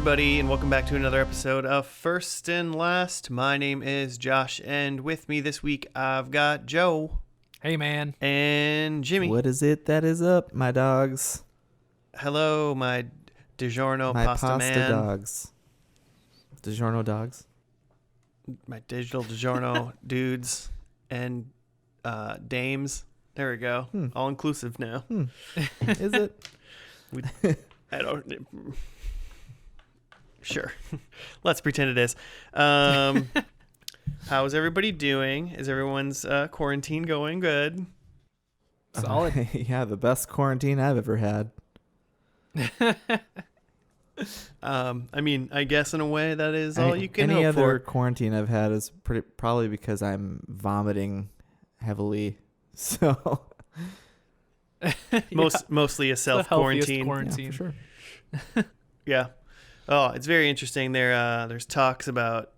everybody, and welcome back to another episode of First and Last. My name is Josh, and with me this week I've got Joe. Hey, man. And Jimmy. What is it that is up, my dogs? Hello, my DiGiorno my pasta man. dogs. DiGiorno dogs? My digital DiGiorno dudes and dames. There we go. All inclusive now. Is it? I don't... Sure. Let's pretend it is. How's everybody doing? Is everyone's quarantine going good? Solid. Yeah, the best quarantine I've ever had. I mean, I guess in a way that is all you can Any hope other for. quarantine I've had is probably because I'm vomiting heavily. So Mostly a self-quarantine. yeah, for sure. Yeah. Oh, it's very interesting. There's talks about,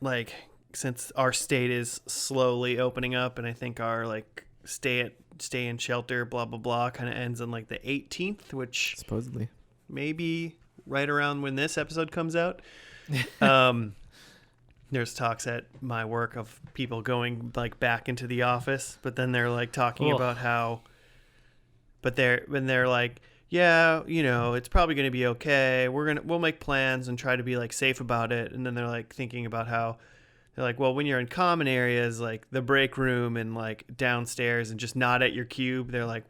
like, since our state is slowly opening up, and I think our, like, stay in shelter, blah, blah, blah, kind of ends on, like, the 18th, which Supposedly. maybe right around when this episode comes out. There's talks at my work of people going, like, back into the office, but then they're, like, talking about how, when they're like, yeah, you know, it's probably going to be okay. We'll make plans and try to be, like, safe about it. And then they're, like, thinking about how they're like, well, when you're in common areas, like the break room and, like, downstairs and just not at your cube, they're like,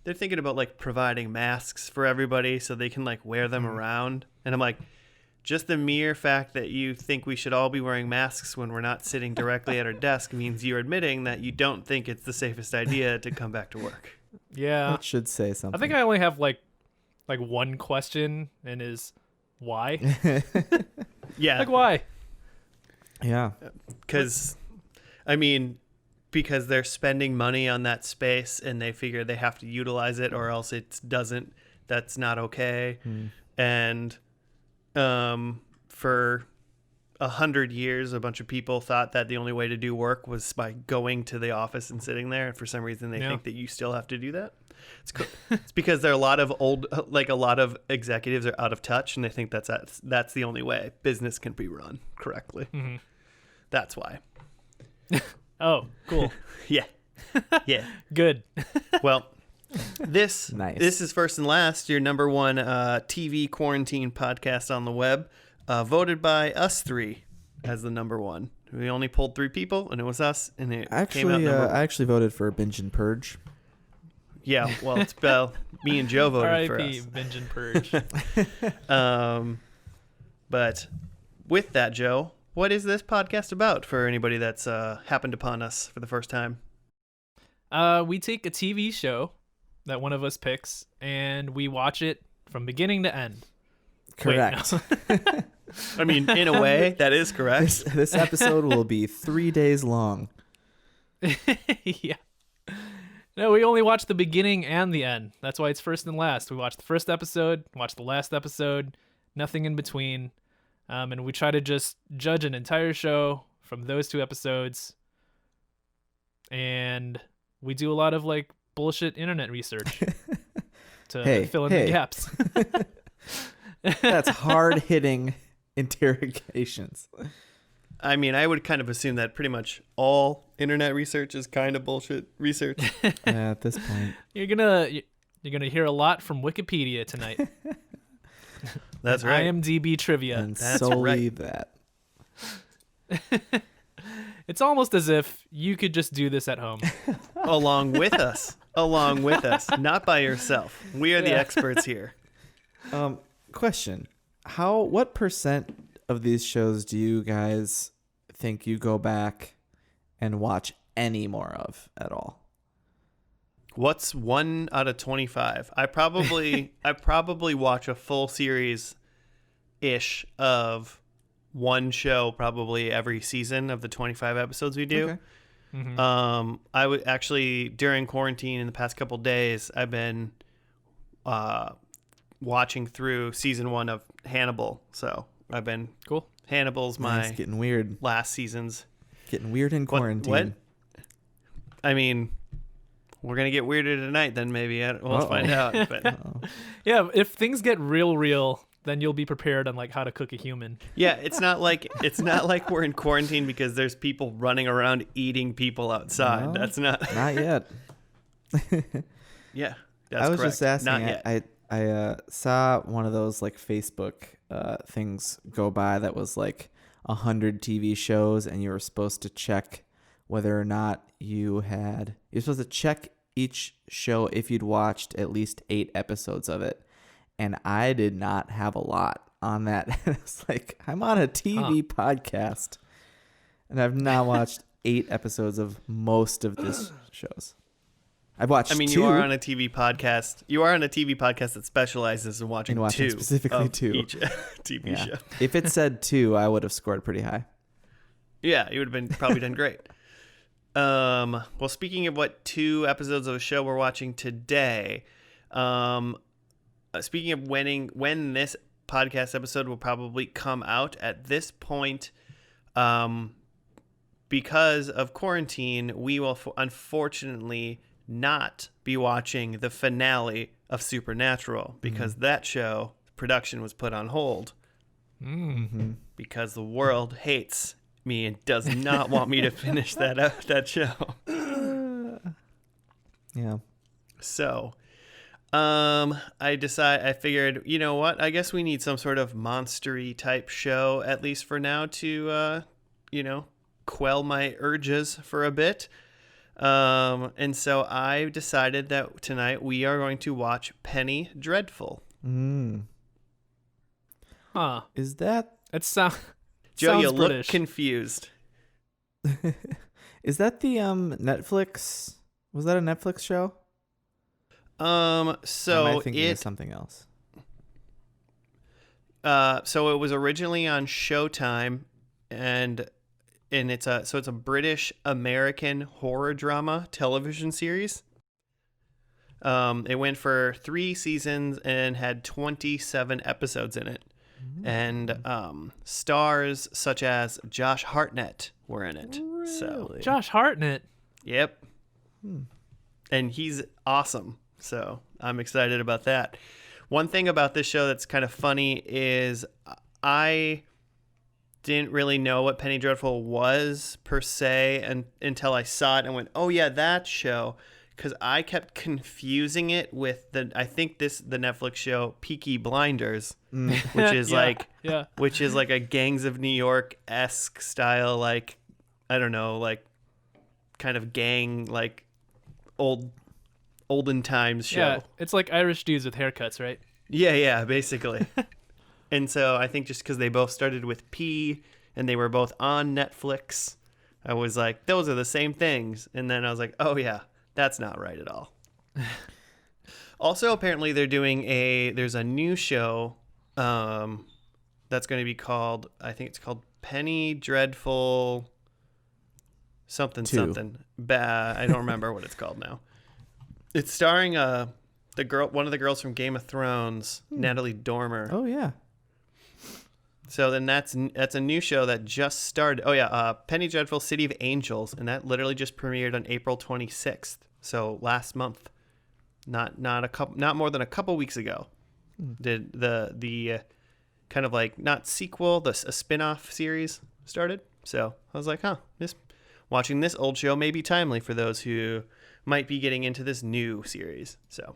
they're thinking about, like, providing masks for everybody so they can, like, wear them around. And I'm like, just the mere fact that you think we should all be wearing masks when we're not sitting directly at our desk means you're admitting that you don't think it's the safest idea to come back to work. Yeah. That should say something. I think I only have like one question, and is why? Yeah. Like, why? Yeah. Because they're spending money on that space and they figure they have to utilize it or else that's not okay. And for 100 years, a bunch of people thought that the only way to do work was by going to the office and sitting there. And for some reason, they think that you still have to do that. It's because there are a lot of executives are out of touch, and they think that's the only way business can be run correctly. Mm-hmm. That's why. Oh, cool. Yeah. Yeah. Good. Well, this Nice. is First and Last, your number one TV quarantine podcast on the web, voted by us three as the number one. We only pulled 3 people, and it was us, and it came out number one. I actually voted for Binge and Purge. Yeah, well, it's me and Joe voted for R.I.P. us. Binge and Purge. But with that, Joe, what is this podcast about for anybody that's happened upon us for the first time? We take a TV show that one of us picks, and we watch it from beginning to end. Correct. Wait, no. I mean, in a way, that is correct. This episode will be 3 days long. Yeah. No, we only watch the beginning and the end. That's why it's First and Last. We watch the first episode, watch the last episode, nothing in between. And we try to just judge an entire show from those 2 episodes. And we do a lot of, like, bullshit internet research to fill in the gaps. That's hard-hitting interrogations. I mean, I would kind of assume that pretty much all internet research is kind of bullshit research. Yeah, at this point. You're gonna hear a lot from Wikipedia tonight. That's right. IMDb trivia. And That's solely right. that. It's almost as if you could just do this at home. Along with us, not by yourself. We are the experts here. Question. What percent of these shows do you guys think you go back and watch any more of at all? What's 1 out of 25? I probably watch a full series ish of one show probably every season of the 25 episodes we do. Okay. Mm-hmm. I would actually, during quarantine in the past couple days, I've been watching through season 1 of Hannibal. So I've been Cool. Hannibal's my It's getting weird. last season's. Getting weird in quarantine. What? I mean, we're gonna get weirder tonight. Then maybe let's find out. But Yeah, if things get real, then you'll be prepared on like how to cook a human. Yeah, it's not like we're in quarantine because there's people running around eating people outside. No, That's not. Not yet. Yeah, that's I was correct. just asking. Not yet. I saw one of those like Facebook things go by that was like 100 TV shows, and you were supposed to check whether or not you're supposed to check each show if you'd watched at least 8 episodes of it. And I did not have a lot on that. It's like, I'm on a TV podcast, and I've not watched 8 episodes of most of this shows. I've watched 2. You are on a TV podcast. You are on a TV podcast that specializes in watching specifically 2 each TV show. If it said 2, I would have scored pretty high. Yeah, you would have probably done great. Well, speaking of what 2 episodes of a show we're watching today, speaking of when this podcast episode will probably come out at this point, because of quarantine, we will unfortunately not be watching the finale of Supernatural because that show production was put on hold because the world hates me and does not want me to finish that show. Yeah. So, I figured, you know what? I guess we need some sort of monstery type show, at least for now, to, quell my urges for a bit. And so I decided that tonight we are going to watch Penny Dreadful. Huh. Is that... It sounds Joe, you British. look confused. Is that the Netflix... Was that a Netflix show? So or am I thinking of something else? So it was originally on Showtime, and it's a British American horror drama television series. It went for 3 seasons and had 27 episodes in it, and stars such as Josh Hartnett were in it. Really? So Josh Hartnett. Yep. And he's awesome. So I'm excited about that. One thing about this show that's kind of funny is I didn't really know what Penny Dreadful was per se until I saw it and went, oh yeah, that show. Because I kept confusing it with the Netflix show Peaky Blinders, which is which is like a Gangs of New York-esque style, like, I don't know, like kind of gang, like olden times show. Yeah, it's like Irish dudes with haircuts, right? Yeah, basically. And so I think just because they both started with P and they were both on Netflix, I was like, those are the same things. And then I was like, oh yeah, that's not right at all. Also, apparently they're doing there's a new show that's going to be called, I think it's called Penny Dreadful something. I don't remember what it's called now. It's starring one of the girls from Game of Thrones, Natalie Dormer. Oh yeah. So then that's a new show that just started. Oh yeah, Penny Dreadful City of Angels, and that literally just premiered on April 26th. So last month, not more than a couple weeks ago, did the kind of like not sequel, a spin-off series started. So I was like, watching this old show may be timely for those who might be getting into this new series. So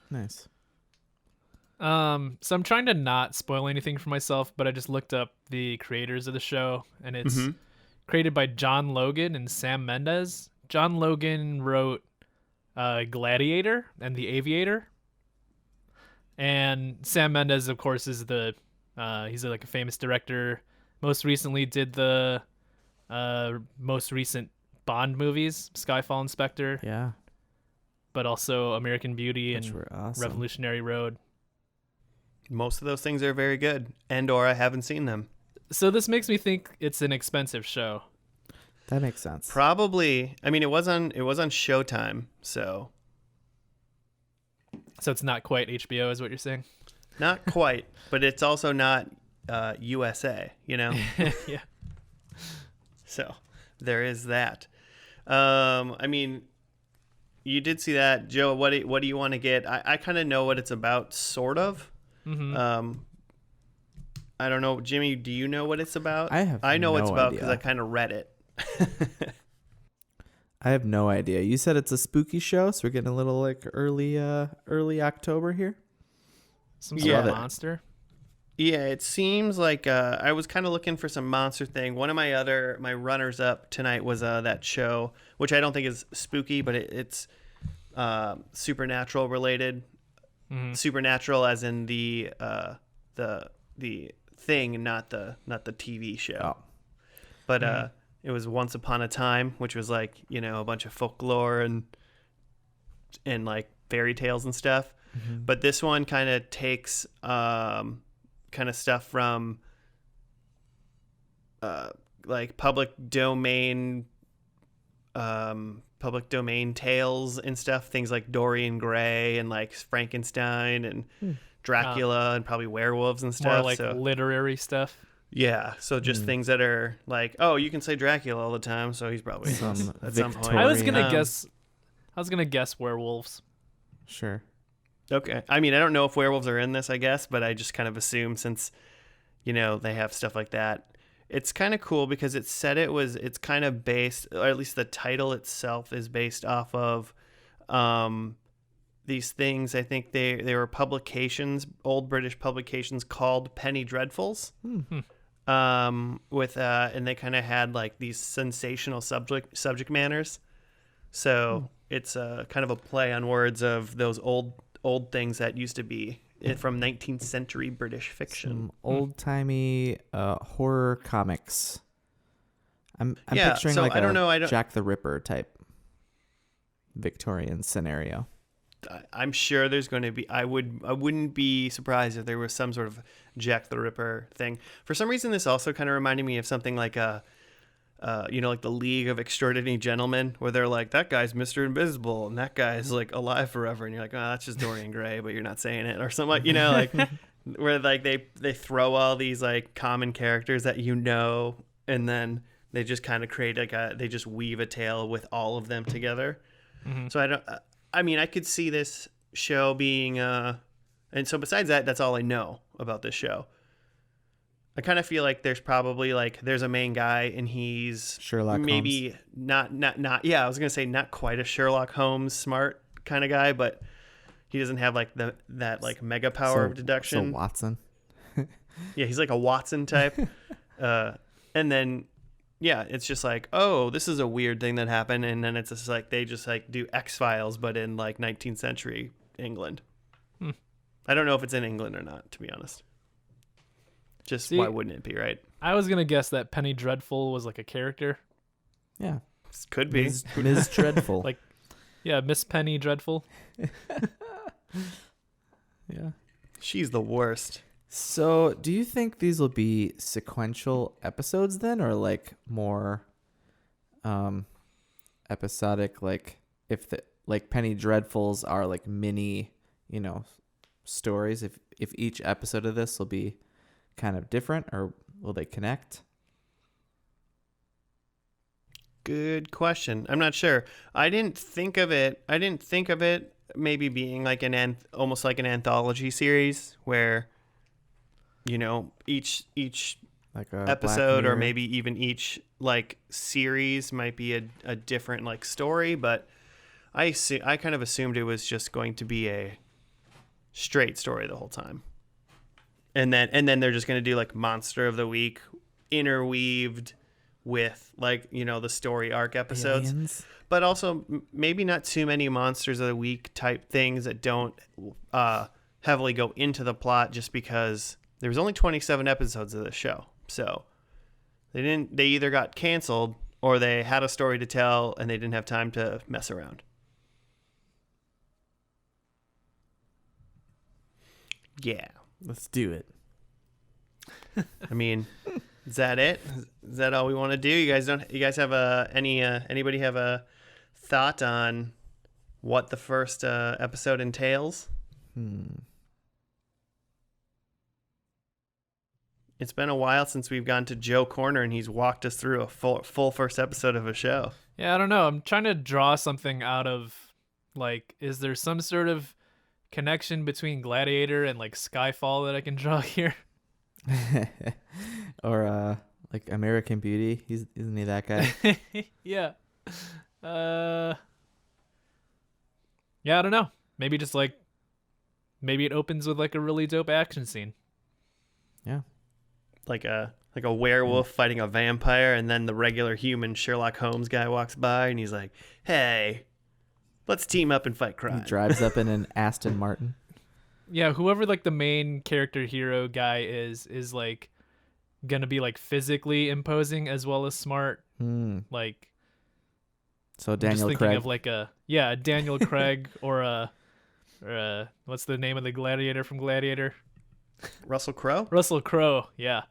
nice. So I'm trying to not spoil anything for myself, but I just looked up the creators of the show, and it's created by John Logan and Sam Mendes. John Logan wrote Gladiator and The Aviator, and Sam Mendes, of course, is he's like a famous director. Most recently did the most recent Bond movies, Skyfall and Spectre. Yeah. But also American Beauty Which and were awesome. Revolutionary Road. Most of those things are very good, and/or I haven't seen them. So this makes me think it's an expensive show. That makes sense. Probably. I mean, it was on Showtime, so it's not quite HBO, is what you're saying? not quite, but it's also not USA, you know? Yeah. So there is that. I mean, you did see that, Joe. What do you want to get? I kind of know what it's about, sort of. Mm-hmm. I don't know, Jimmy. Do you know what it's about? I know what it's no about idea. because I kind of read it. I have no idea. You said it's a spooky show, so we're getting a little like early October here. Some sort of Yeah. monster. Yeah, it seems like I was kind of looking for some monster thing. One of my runners up tonight was that show, which I don't think is spooky, but it's supernatural related. Mm-hmm. Supernatural, as in the thing, not the TV show. Oh. But it was Once Upon a Time, which was like, a bunch of folklore and like fairy tales and stuff. Mm-hmm. But this one kind of takes kind of stuff from like public domain tales and stuff, things like Dorian Gray and like Frankenstein and Dracula and probably werewolves and stuff. More like literary stuff. Yeah, so just things that are like, oh, you can say Dracula all the time, so he's probably Some at some point. I was gonna Um, guess werewolves. Sure. Okay. I mean, I don't know if werewolves are in this, I guess, but I just kind of assume since, they have stuff like that. It's kind of cool because it's kind of based, or at least the title itself is based off of these things. I think they were publications, old British publications called Penny Dreadfuls. And they kind of had like these sensational subject matters. So it's kind of a play on words of those old things that used to be from 19th century British fiction. Some old-timey horror comics. I'm Yeah, picturing so like I don't know, Jack the Ripper type Victorian scenario. I'm sure there's going to be. I wouldn't be surprised if there was some sort of Jack the Ripper thing. For some reason, this also kind of reminded me of something like like the League of Extraordinary Gentlemen, where they're like, that guy's Mr. Invisible and that guy's like alive forever, and you're like, oh, that's just Dorian Gray, but you're not saying it, or something like, where like they throw all these like common characters that and then they just kind of create they just weave a tale with all of them together. Mm-hmm. So I could see this show being and so besides that, that's all I know about this show. I kind of feel like there's probably like there's a main guy and he's Sherlock maybe Holmes. not yeah, I was gonna say not quite a Sherlock Holmes smart kind of guy, but he doesn't have like that like mega power of deduction. So Watson. Yeah, he's like a Watson type. And then yeah, it's just like, oh, this is a weird thing that happened, and then it's just like they just like do X-Files but in like 19th century England. I don't know if it's in England or not, to be honest. Just why wouldn't it be, right? I was gonna guess that Penny Dreadful was like a character. Yeah. Could be. Ms. Dreadful. Like, yeah, Miss Penny Dreadful. Yeah. She's the worst. So, do you think these will be sequential episodes then, or like more episodic? Like, if the like Penny Dreadfuls are like mini, stories. If each episode of this will be kind of different, or will they connect? Good question. I'm not sure. I didn't think of it maybe being like almost like an anthology series where each Like a episode Black or Mirror? maybe even each like series might be a different like story, but I kind of assumed it was just going to be a straight story the whole time. And then they're just going to do like Monster of the Week interweaved with like, the story arc episodes. Aliens? But also maybe not too many Monsters of the Week type things that don't heavily go into the plot, just because there was only 27 episodes of this show. So they either got canceled or they had a story to tell and they didn't have time to mess around. Yeah. Let's do it. I mean, is that it? Is that all we want to do? You guys have anybody have a thought on what the first episode entails? It's been a while since we've gone to Joe Corner and he's walked us through a full first episode of a show. Yeah, I don't know. I'm trying to draw something out of, like, is there some sort of connection between Gladiator and like Skyfall that I can draw here. Or like American Beauty. Isn't he that guy? Yeah. Yeah, I don't know. Maybe just like maybe it opens with like a really dope action scene. Yeah. Like a werewolf fighting a vampire, and then the regular human Sherlock Holmes guy walks by, and he's like, "Hey, let's team up and fight crime." He drives up in an Aston Martin. Yeah, whoever like the main character hero guy is like gonna be like physically imposing as well as smart. Like, so I'm just Daniel thinking Craig. of like a Daniel Craig or a what's the name of the gladiator from Gladiator? Russell Crowe? Russell Crowe. Yeah,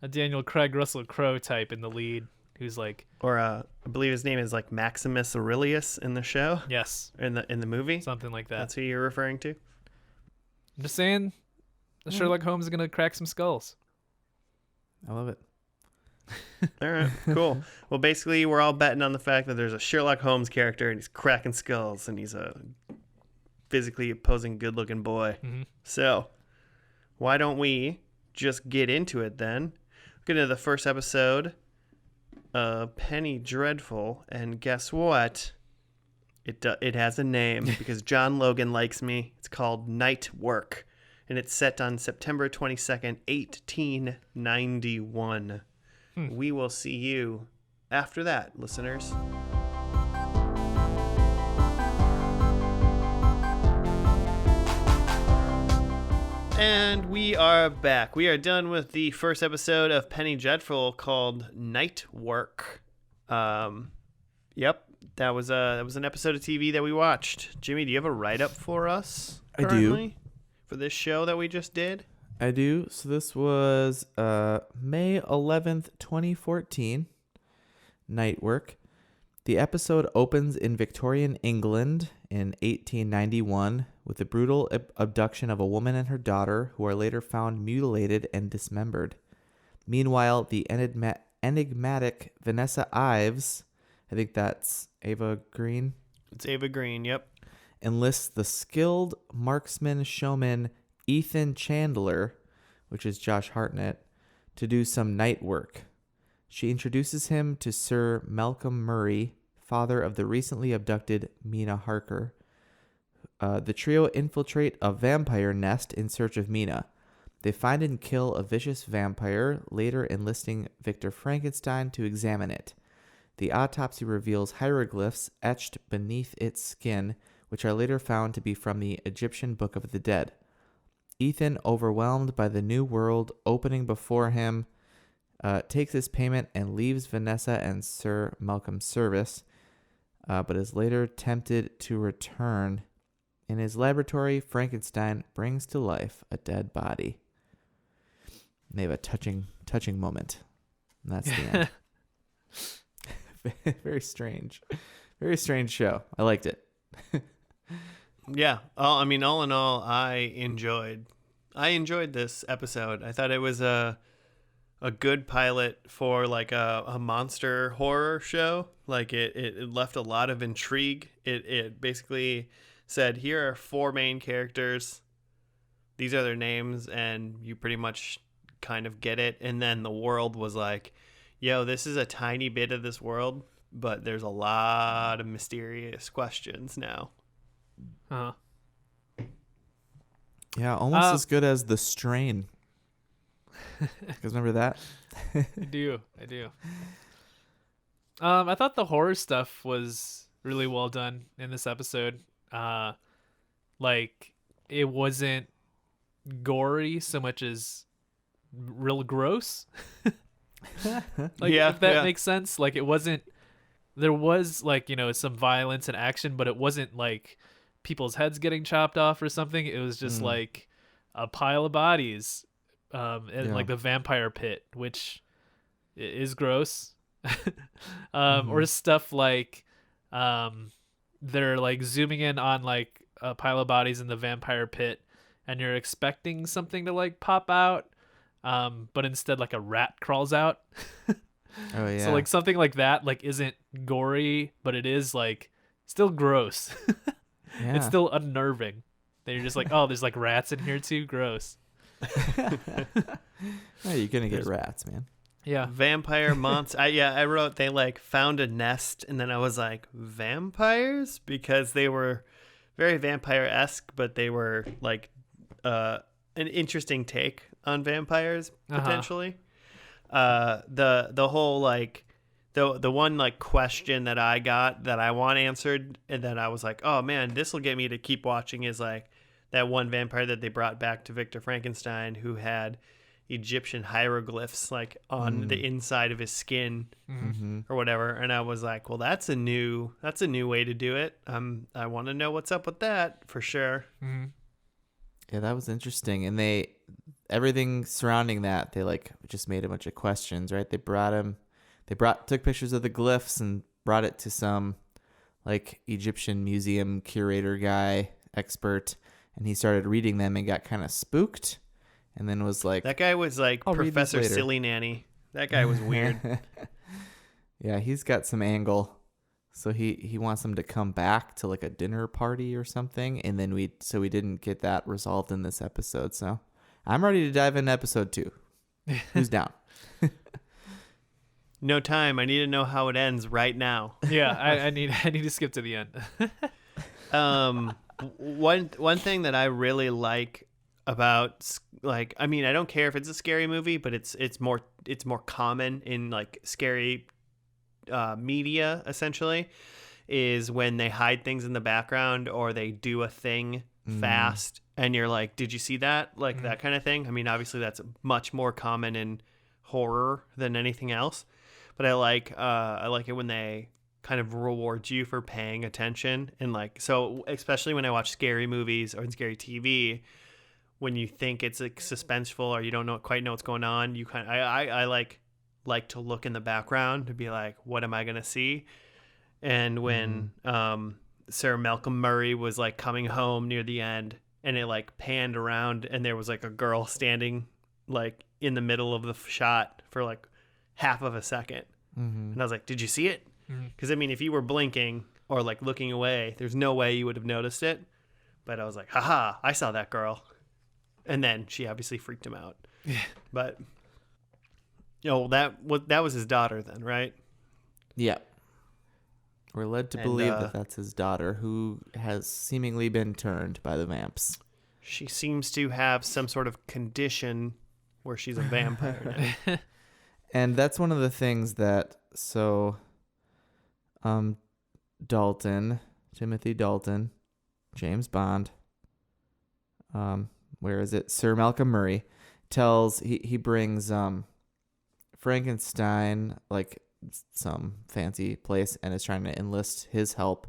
a Daniel Craig Russell Crowe type in the lead who's like, Or I believe his name is like Maximus Aurelius in the show, yes, in the movie. something like that. That's who you're referring to? I'm just saying, Sherlock Holmes is gonna crack some skulls. I love it. All right, cool. Well, basically, we're all betting on the fact that there's a Sherlock Holmes character, and he's cracking skulls, and he's a physically opposing, good-looking boy. Mhm. So, why don't we just get into it then? Get into the first episode of Penny Dreadful, and guess what? It has a name because John Logan likes me. It's called Night Work, and it's set on September 22nd, 1891. We will see you after that, listeners. And we are back. We are done with the first episode of Penny Dreadful called Night Work. Yep, that was an episode of TV that we watched. Jimmy, do you have a write-up for us I do. currently for this show that we just did? I do. So this was May 11th, 2014. Night Work. The episode opens in Victorian England in 1891 with the brutal abduction of a woman and her daughter, who are later found mutilated and dismembered. Meanwhile, the enigmatic Vanessa Ives, I think that's Ava Green, It's Ava Green, yep. enlists the skilled marksman showman Ethan Chandler, which is Josh Hartnett, to do some night work. She introduces him to Sir Malcolm Murray, father of the recently abducted Mina Harker. The trio infiltrate a vampire nest in search of Mina. They find and kill a vicious vampire, later enlisting Victor Frankenstein to examine it. The autopsy reveals hieroglyphs etched beneath its skin, which are later found to be from the Egyptian Book of the Dead. Ethan, overwhelmed by the new world opening before him, takes his payment and leaves Vanessa and Sir Malcolm's service, but is later tempted to return. In his laboratory, Frankenstein brings to life a dead body. And they have a touching moment. And that's the end. Very strange. Very strange show. I liked it. Yeah. All in all, I enjoyed this episode. I thought it was a good pilot for like a monster horror show. Like it left a lot of intrigue. It basically said, here are four main characters. These are their names, and you pretty much kind of get it. And then the world was like, yo, this is a tiny bit of this world, but there's a lot of mysterious questions now. Uh-huh. Yeah, almost as good as The Strain. You guys remember that? I do. I thought the horror stuff was really well done in this episode. Like, it wasn't gory so much as real gross. Like, if that makes sense. Like, it wasn't. There was like, some violence and action, but it wasn't like people's heads getting chopped off or something. It was just like a pile of bodies in like the vampire pit, which is gross. Or stuff like they're like zooming in on like a pile of bodies in the vampire pit, and you're expecting something to like pop out, but instead like a rat crawls out. Oh yeah. So like something like that like isn't gory, but it is like still gross. Yeah. It's still unnerving. They're just like, oh, there's like rats in here too. Gross. Oh, you're gonna get rats, man. Yeah. Vampire monster. I wrote they like found a nest, and then I was like, vampires? Because they were very vampire-esque, but they were like an interesting take on vampires, potentially. The whole like the one like question that I got that I want answered, and then I was like, oh man, this will get me to keep watching, is like that one vampire that they brought back to Victor Frankenstein who had Egyptian hieroglyphs like on the inside of his skin or whatever, and I was like, well, that's a new way to do it. I want to know what's up with that for sure. Yeah, that was interesting. And everything surrounding that, they like just made a bunch of questions, right? Took pictures of the glyphs and brought it to some like Egyptian museum curator guy, expert, and he started reading them and got kind of spooked. And then was like... That guy was like Professor Silly Nanny. That guy was weird. Yeah, he's got some angle. So he wants them to come back to like a dinner party or something. And then we didn't get that resolved in this episode. So I'm ready to dive into episode 2. Who's down? No time. I need to know how it ends right now. Yeah, I need to skip to the end. One thing that I really like about, like, I mean, I don't care if it's a scary movie, but it's more common in like scary media, essentially, is when they hide things in the background or they do a thing fast and you're like, did you see that? Like that kind of thing. I mean, obviously that's much more common in horror than anything else, but I like it when they kind of reward you for paying attention. And like, so especially when I watch scary movies or in scary TV, when you think it's like suspenseful or you don't quite know what's going on, you kind of, I like to look in the background to be like, what am I going to see? And when Sir Malcolm Murray was like coming home near the end and it like panned around and there was like a girl standing like in the middle of the shot for like half of a second. And I was like, did you see it? Because I mean, if you were blinking or like looking away, there's no way you would have noticed it. But I was like, haha, I saw that girl. And then she obviously freaked him out. Yeah. But that was his daughter then, right? Yeah. We're led to believe that that's his daughter, who has seemingly been turned by the vamps. She seems to have some sort of condition where she's a vampire now. And that's one of the things that, Timothy Dalton, James Bond, where is it? Sir Malcolm Murray he brings Frankenstein like some fancy place and is trying to enlist his help,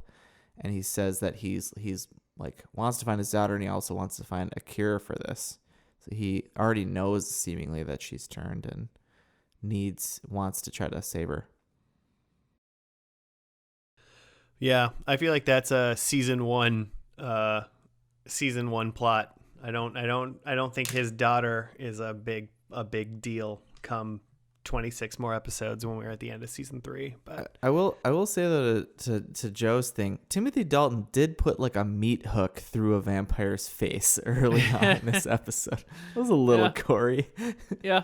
and he says that he's like wants to find his daughter and he also wants to find a cure for this. So he already knows seemingly that she's turned and wants to try to save her. Yeah, I feel like that's a season one plot. I don't think his daughter is a big deal come 26 more episodes when we're at the end of season 3. But I will say that to Joe's thing, Timothy Dalton did put like a meat hook through a vampire's face early on in this episode. It was a little gory. Yeah.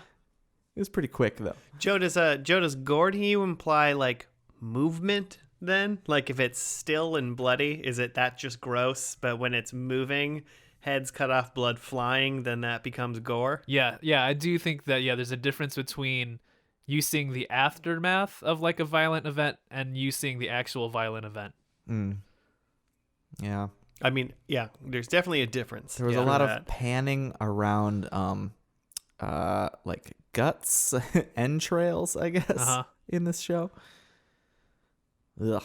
It was pretty quick though. Joe, does gore to you imply like movement then? Like if it's still and bloody, is it that just gross? But when it's moving, heads cut off, blood flying, then that becomes gore? Yeah, I do think that, there's a difference between you seeing the aftermath of like a violent event and you seeing the actual violent event. Yeah. I mean, yeah, there's definitely a difference. There was a lot of panning around like guts, entrails, I guess, in this show. Ugh.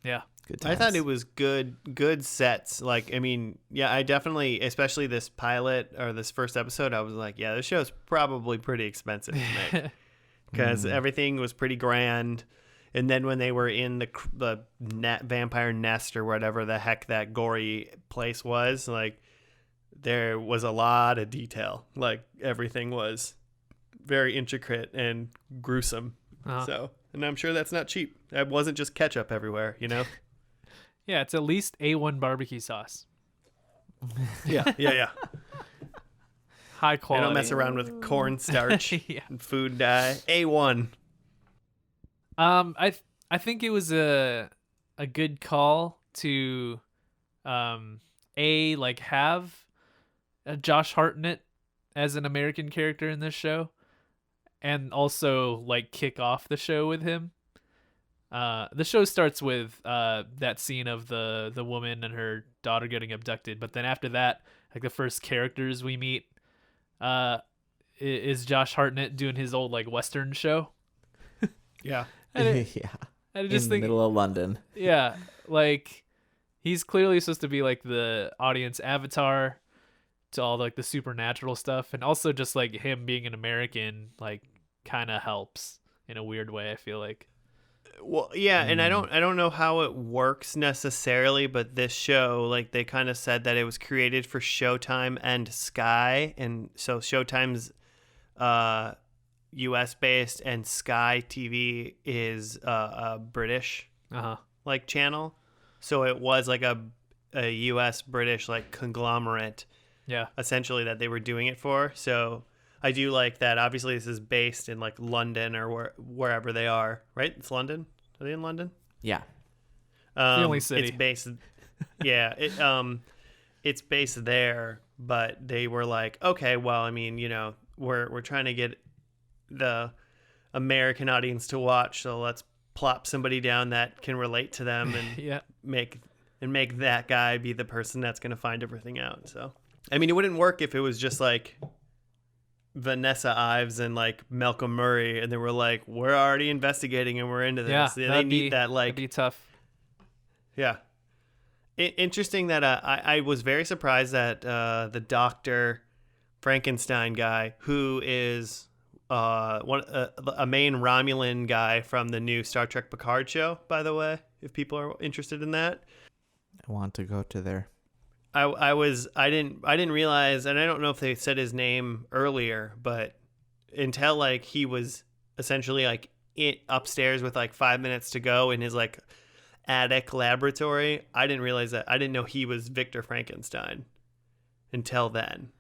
Yeah. Good times. I thought it was good sets. Like, I mean, yeah, I definitely, especially this pilot or this first episode, I was like, yeah, this show's probably pretty expensive to make because everything was pretty grand. And then when they were in the vampire nest or whatever the heck that gory place was, like, there was a lot of detail. Like, everything was very intricate and gruesome. So, and I'm sure that's not cheap. It wasn't just ketchup everywhere, you know? Yeah, it's at least A1 barbecue sauce. Yeah. High They quality. don't mess around with cornstarch Yeah. and food dye. A1. I think it was a good call to like have Josh Hartnett as an American character in this show, and also like kick off the show with him. The show starts with that scene of the woman and her daughter getting abducted, but then after that, like the first characters we meet is Josh Hartnett doing his old like Western show. Yeah. And yeah. I just In think, the middle of London. yeah, like he's clearly supposed to be like the audience avatar to all like the supernatural stuff, and also just like him being an American like kind of helps in a weird way, I feel like. Well, yeah, and I don't know how it works necessarily, but this show, like they kind of said that it was created for Showtime and Sky, and so Showtime's US based and Sky TV is a British like channel. So it was like a US British like conglomerate, Yeah. essentially, that they were doing it for. So I do like that. Obviously, this is based in like London or wherever they are, right? It's London. Are they in London? Yeah. The only city. It's based. Yeah. It's based there, but they were like, okay, well, I mean, you know, we're trying to get the American audience to watch, so let's plop somebody down that can relate to them and Yeah. make that guy be the person that's going to find everything out. So, I mean, it wouldn't work if it was just like Vanessa Ives and like Malcolm Murray, and they were like, we're already investigating and we're into this. Yeah, They need that, that'd like, be tough. yeah. Interesting that I was very surprised that the Dr. Frankenstein guy, who is a main Romulan guy from the new Star Trek Picard show, by the way, if people are interested in that. I want to go to there. I didn't realize, and I don't know if they said his name earlier, but until like he was essentially like upstairs with like 5 minutes to go in his like attic laboratory, I didn't realize that. I didn't know he was Victor Frankenstein until then.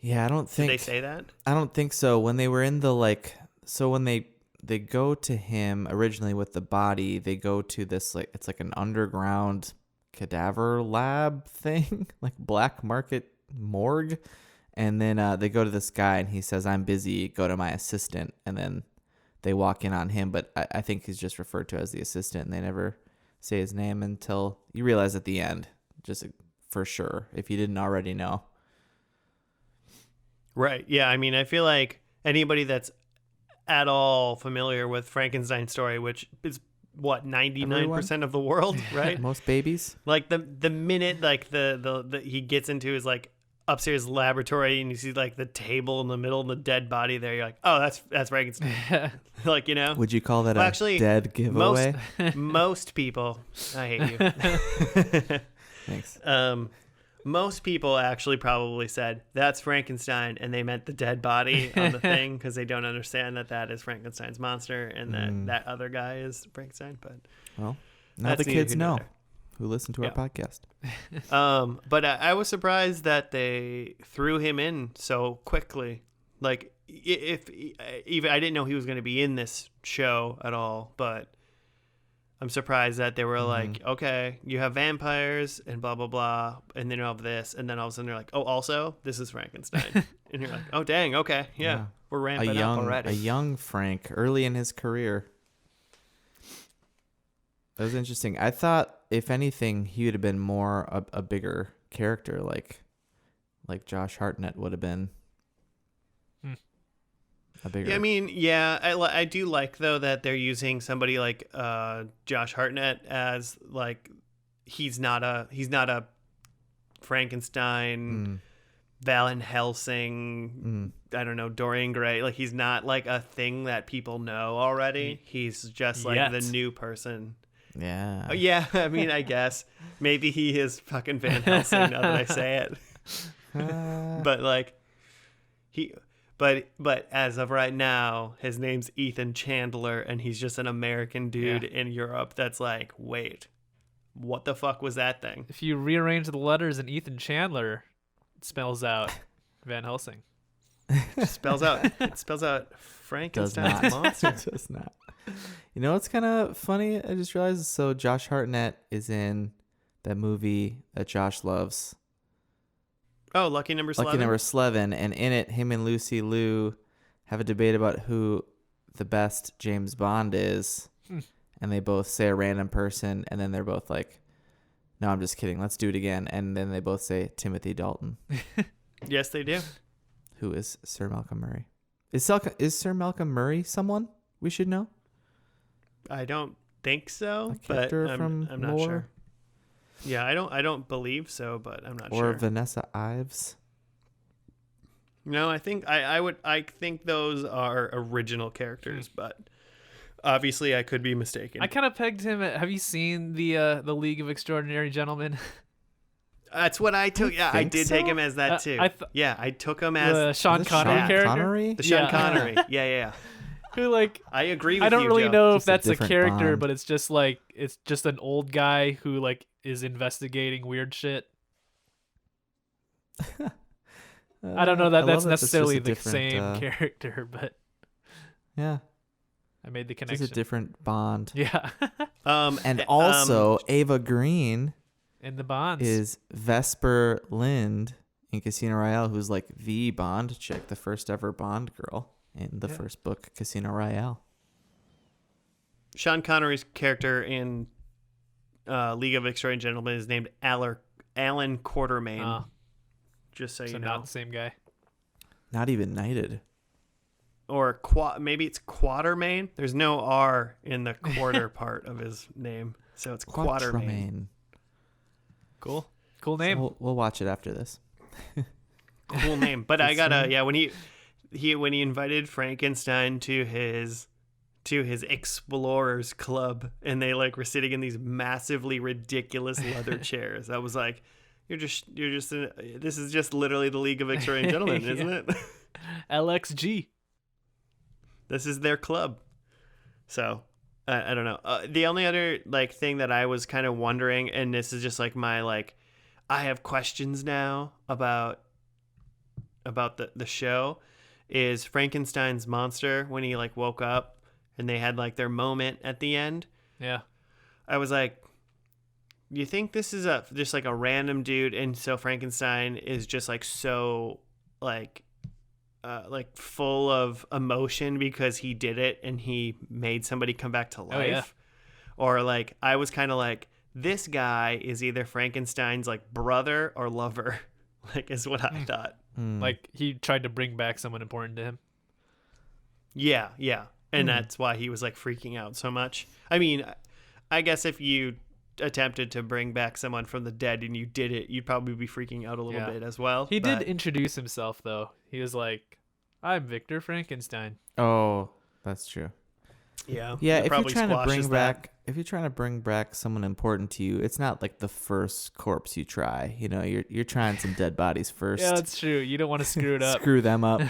Yeah, I don't think Did they say that? I don't think so. When they were in the when they go to him originally with the body, they go to this like it's like an underground cadaver lab thing, like black market morgue, and then they go to this guy and he says, "I'm busy, go to my assistant," and then they walk in on him, but I think he's just referred to as the assistant, and they never say his name until you realize at the end, just for sure, if you didn't already know. Right. Yeah. I mean, I feel like anybody that's at all familiar with Frankenstein's story, which is what 99% of the world, right? Most babies. Like the minute like the he gets into his like upstairs laboratory and you see like the table in the middle and the dead body there, you're like, oh, that's Frankenstein. Like, you know. Would you call that actually, dead giveaway? Most people, I hate you. Thanks. Most people actually probably said that's Frankenstein, and they meant the dead body on the thing because they don't understand that is Frankenstein's monster and that other guy is Frankenstein. But well, now the kids know who listen to our Yeah. podcast. But I was surprised that they threw him in so quickly. Like, if even I didn't know he was going to be in this show at all, but I'm surprised that they were like, okay, you have vampires and blah, blah, blah, and then you have this, and then all of a sudden they're like, oh, also, this is Frankenstein. And you're like, oh, dang, okay, yeah. We're ramping up already. A young Frank, early in his career. That was interesting. I thought, if anything, he would have been more a bigger character, like Josh Hartnett would have been. Yeah, I mean, yeah, I do like, though, that they're using somebody like Josh Hartnett as, like, he's not a Frankenstein, Van Helsing, I don't know, Dorian Gray. Like, he's not, like, a thing that people know already. He's just, like, the new person. Yeah. Oh, yeah, I mean, I guess. Maybe he is fucking Van Helsing now that I say it. But, like, But as of right now, his name's Ethan Chandler, and he's just an American dude in Europe that's like, wait, what the fuck was that thing? If you rearrange the letters in Ethan Chandler, it spells out Van Helsing. It spells out Frankenstein's monster. It does not. You know what's kind of funny? I just realized. So Josh Hartnett is in that movie that Josh loves. Oh, Lucky Number 11? Lucky Number 11. And in it, him and Lucy Liu have a debate about who the best James Bond is. And they both say a random person. And then they're both like, no, I'm just kidding. Let's do it again. And then they both say Timothy Dalton. Yes, they do. Who is Sir Malcolm Murray? Is Sir Malcolm Murray someone we should know? I don't think so, A but character from I'm not lore? sure. Yeah, I don't believe so, but I'm not Or sure. Vanessa Ives? No, I think I think those are original characters, but obviously I could be mistaken. I kind of pegged him at. Have you seen the League of Extraordinary Gentlemen? That's what I took. Yeah, I think did so? take him as that too. I took him as The Sean Is it Connery Sean character. Connery? the Sean Yeah. Connery. Yeah. Who like I agree with you. I don't really Joe. know if Just a that's a different character, Bond. but it's just an old guy who like is investigating weird shit. I don't know that that's necessarily the same character, but Yeah, I made the it's connection. a different Bond. Yeah. And also, Ava Green In the Bonds. is Vesper Lind in Casino Royale, who's like the Bond chick, the first ever Bond girl in the first book, Casino Royale. Sean Connery's character in League of Extraordinary Gentlemen is named Alan Quartermain. Just so you know. Not the same guy. Not even knighted. Or maybe it's Quatermain. There's no R in the quarter part of his name, so it's Quatermain. Cool name. So we'll watch it after this. Cool name. But I gotta when he invited Frankenstein to his explorers club, and they like were sitting in these massively ridiculous leather chairs. I was like, this is just literally the League of Extraordinary Gentlemen, isn't it? LXG. This is their club. So I don't know. The only other like thing that I was kind of wondering, and this is just like my like, I have questions now about the show, is Frankenstein's monster when he like woke up and they had like their moment at the end. Yeah. I was like, you think this is just like a random dude, and so Frankenstein is just like so like full of emotion because he did it and he made somebody come back to life? Oh, yeah. Or like I was kind of like, this guy is either Frankenstein's like brother or lover, like is what I thought. Like he tried to bring back someone important to him. Yeah, and that's why he was like freaking out so much. I mean, I guess if you attempted to bring back someone from the dead and you did it, you'd probably be freaking out a little bit as well. He did introduce himself though. He was like, "I'm Victor Frankenstein." Oh, that's true. Yeah. Yeah, it if you're probably trying to squashes bring back someone important to you, it's not like the first corpse you try. You know, you're trying some dead bodies first. Yeah, that's true. You don't want to screw it up. Screw them up.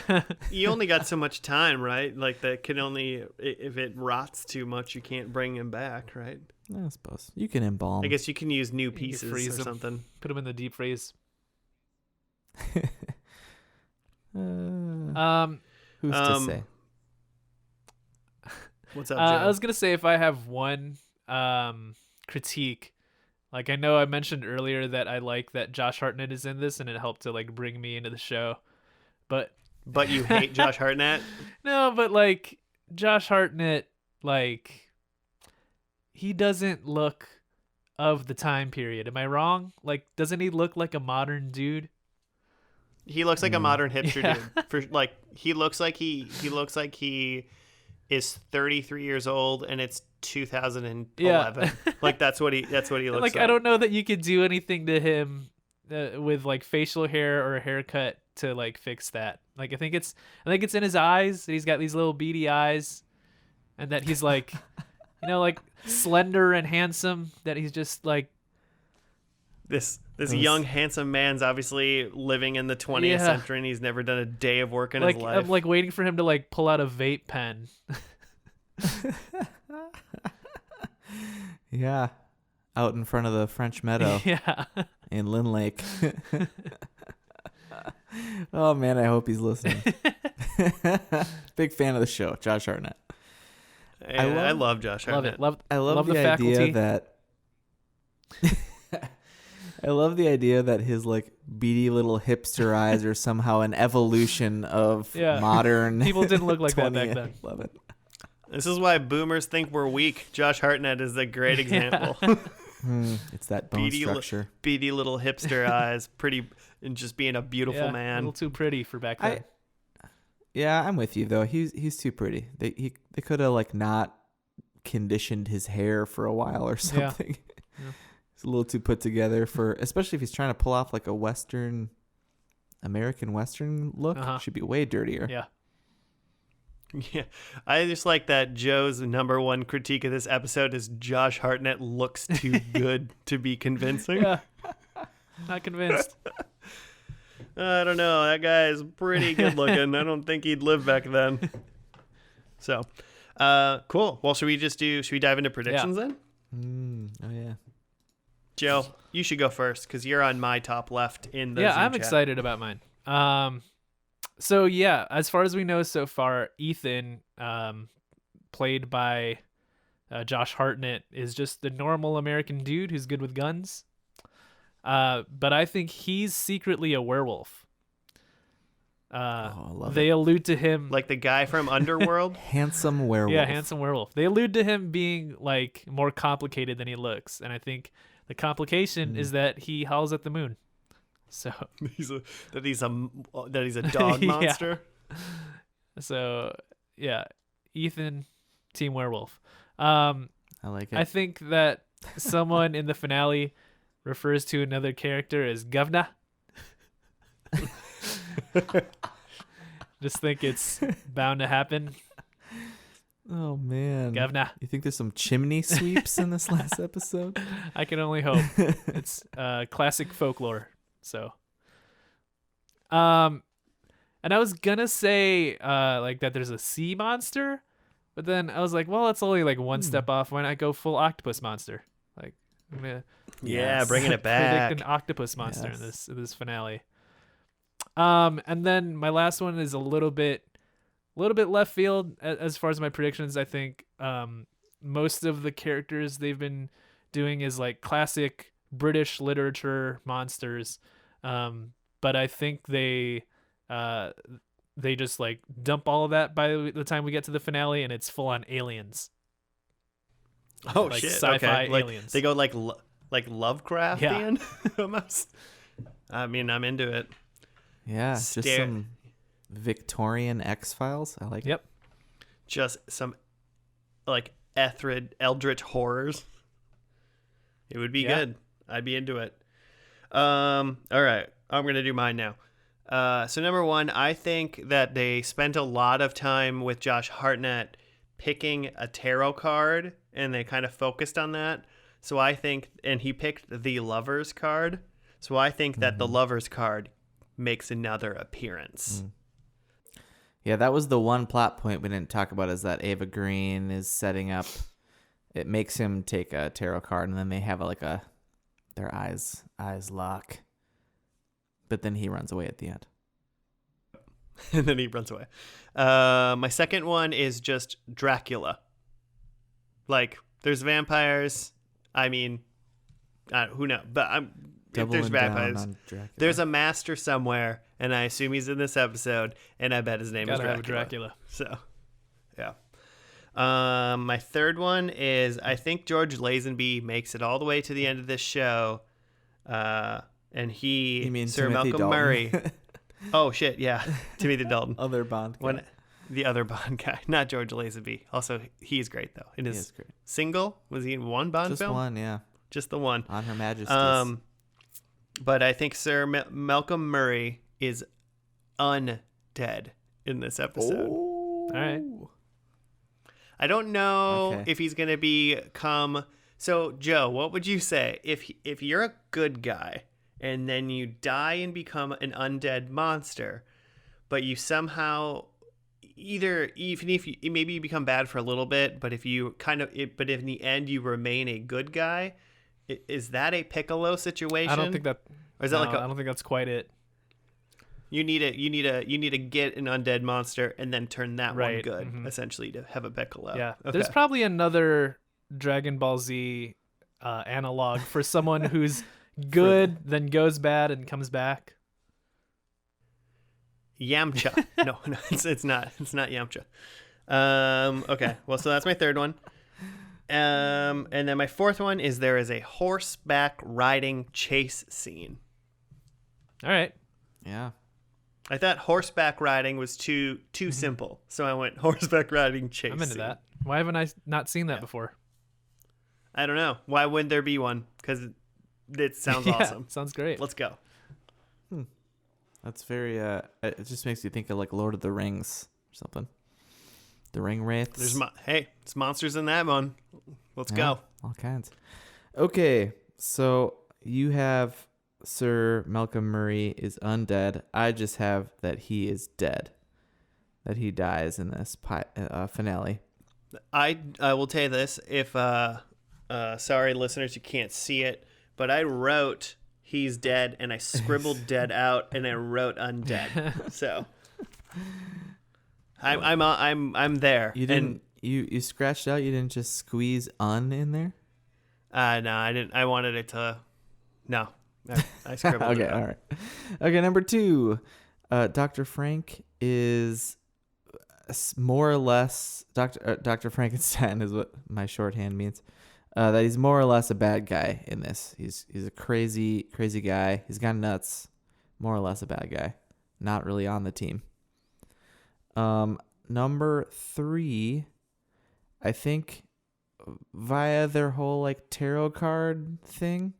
You only got so much time, right? Like that can only, if it rots too much, you can't bring him back, right? I suppose you can embalm. I guess you can use new can pieces freeze or 'em. something. Put him in the deep freeze. Who's Um, to say? What's up, Joe? I was gonna say if I have one critique, like I know I mentioned earlier that I like that Josh Hartnett is in this and it helped to like bring me into the show, but you hate Josh Hartnett? no, but like Josh Hartnett, like he doesn't look of the time period. Am I wrong? Like, doesn't he look like a modern dude? He looks like a modern hipster Yeah. dude. For like, he looks like he is 33 years old and it's 2011. Like that's what he looks like. I don't know that you could do anything to him with like facial hair or a haircut to like fix that. Like I think it's in his eyes. He's got these little beady eyes, and that he's like, you know, like slender and handsome. That he's just like This young handsome man's obviously living in the 20th century and he's never done a day of work in his life. I'm like waiting for him to like pull out a vape pen. Yeah. out in front of the French Meadow Yeah. in Lynn Lake. Oh man, I hope he's listening. Big fan of the show, Josh Hartnett. I love Josh Hartnett. I love the the faculty. idea that I love the idea that his like beady little hipster eyes are somehow an evolution of modern. People didn't look like that back then. 2011. This is why boomers think we're weak. Josh Hartnett is a great example. It's that bone structure. Beady little hipster eyes, pretty, and just being a beautiful A man. little too pretty for back then. Yeah, I'm with you though. He's too pretty. They could have like not conditioned his hair for a while or something. Yeah. It's a little too put together for, especially if he's trying to pull off like a American Western look. Should be way dirtier. Yeah. Yeah, I just like that Joe's number one critique of this episode is Josh Hartnett looks too good to be convincing. Yeah. Not convinced. I don't know. That guy's pretty good looking. I don't think he'd live back then. So, cool. Well, should we dive into predictions then? Oh, yeah. Joe, you should go first because you're on my top left in the Yeah, Zoom I'm chat. excited about mine. So yeah, as far as we know so far, Ethan, played by Josh Hartnett, is just the normal American dude who's good with guns. But I think he's secretly a werewolf. I love They allude to him Like the guy from Underworld. handsome werewolf. Yeah, handsome werewolf. They allude to him being like more complicated than he looks, and I think the complication is that he howls at the moon. So he's a dog Yeah. monster. So yeah, Ethan, team werewolf. I like it. I think that someone in the finale refers to another character as Govna. Just think it's bound to happen. Oh man, Govna. You think there's some chimney sweeps in this last episode? I can only hope. It's classic folklore. So, and I was gonna say like that there's a sea monster, but then I was like, well, it's only like one step off. Why not go full octopus monster? Like, I'm gonna Bringing it back. predict an octopus monster in this finale. And then my last one is a little bit left field as far as my predictions. I think most of the characters they've been doing is like classic British literature monsters, but I think they just like dump all of that by the time we get to the finale, and it's full on aliens. Oh Like shit! sci-fi Okay, like, aliens. they go like Lovecraftian Yeah. almost. I mean, I'm into it. Yeah, just some Victorian X-Files. I like it. Yep. Just some like eldritch horrors. It would be good. I'd be into it. All right, I'm gonna do mine now. So number one, I think that they spent a lot of time with Josh Hartnett picking a tarot card, and they kind of focused on that. So I think, and he picked the Lovers card. So I think that the Lovers card makes another appearance. Yeah, that was the one plot point we didn't talk about, is that Ava Green is setting up. It makes him take a tarot card, and then they have their eyes lock. But then he runs away at the end. And then he runs away. My second one is just Dracula. Like, there's vampires. I mean, who knows? But if there's vampires, there's a master somewhere, and I assume he's in this episode, and I bet his name is Dracula. So, yeah. My third one is, I think George Lazenby makes it all the way to the end of this show, and You mean Sir Timothy Malcolm Dalton? Murray. Oh shit, yeah, Timothy Dalton. Other Bond guy. The other Bond guy, not George Lazenby. Also, he's great though. In his great. single, was he in one Bond Just film? one, yeah. Just the one. On Her Majesty's. But I think Sir Malcolm Murray is undead in this episode. All right. I don't know Okay. if he's gonna become. So Joe, what would you say if you're a good guy and then you die and become an undead monster, but you somehow even if you become bad for a little bit, but if you but in the end you remain a good guy, Is that a Piccolo situation? I don't think that. Or is that I don't think that's quite it. You need to get an undead monster and then turn that one Right, good, mhm. essentially, to have a Piccolo. Yeah, Okay. there's probably another Dragon Ball Z analog for someone who's good, then goes bad and comes back. Yamcha. No, it's not. It's not Yamcha. Okay. Well, so that's my third one. And then my fourth one is there is a horseback riding chase scene. All right. Yeah. I thought horseback riding was too simple, so I went horseback riding chase. I'm into scene. that. Why haven't I not seen that before? I don't know. Why wouldn't there be one? Because it sounds Yeah, awesome. sounds great. Let's go. That's very. It just makes you think of like Lord of the Rings or something. The ring wraiths. It's monsters in that one. Let's go. All kinds. Okay, so you have Sir Malcolm Murray is undead. I just have that he is dead. That he dies in this finale. I will tell you this. If sorry listeners, you can't see it, but I wrote he's dead and I scribbled dead out and I wrote undead. So I'm there. You didn't. You scratched out. You didn't just squeeze in there. No, I didn't. I wanted it to. No, I scribbled Okay, it out. all right. Okay, number 2. Dr. Frank is more or less Dr. Frankenstein is what my shorthand means. That he's more or less a bad guy in this. He's a crazy guy. He's got nuts. More or less a bad guy. Not really on the team. Number 3, I think via their whole like tarot card thing,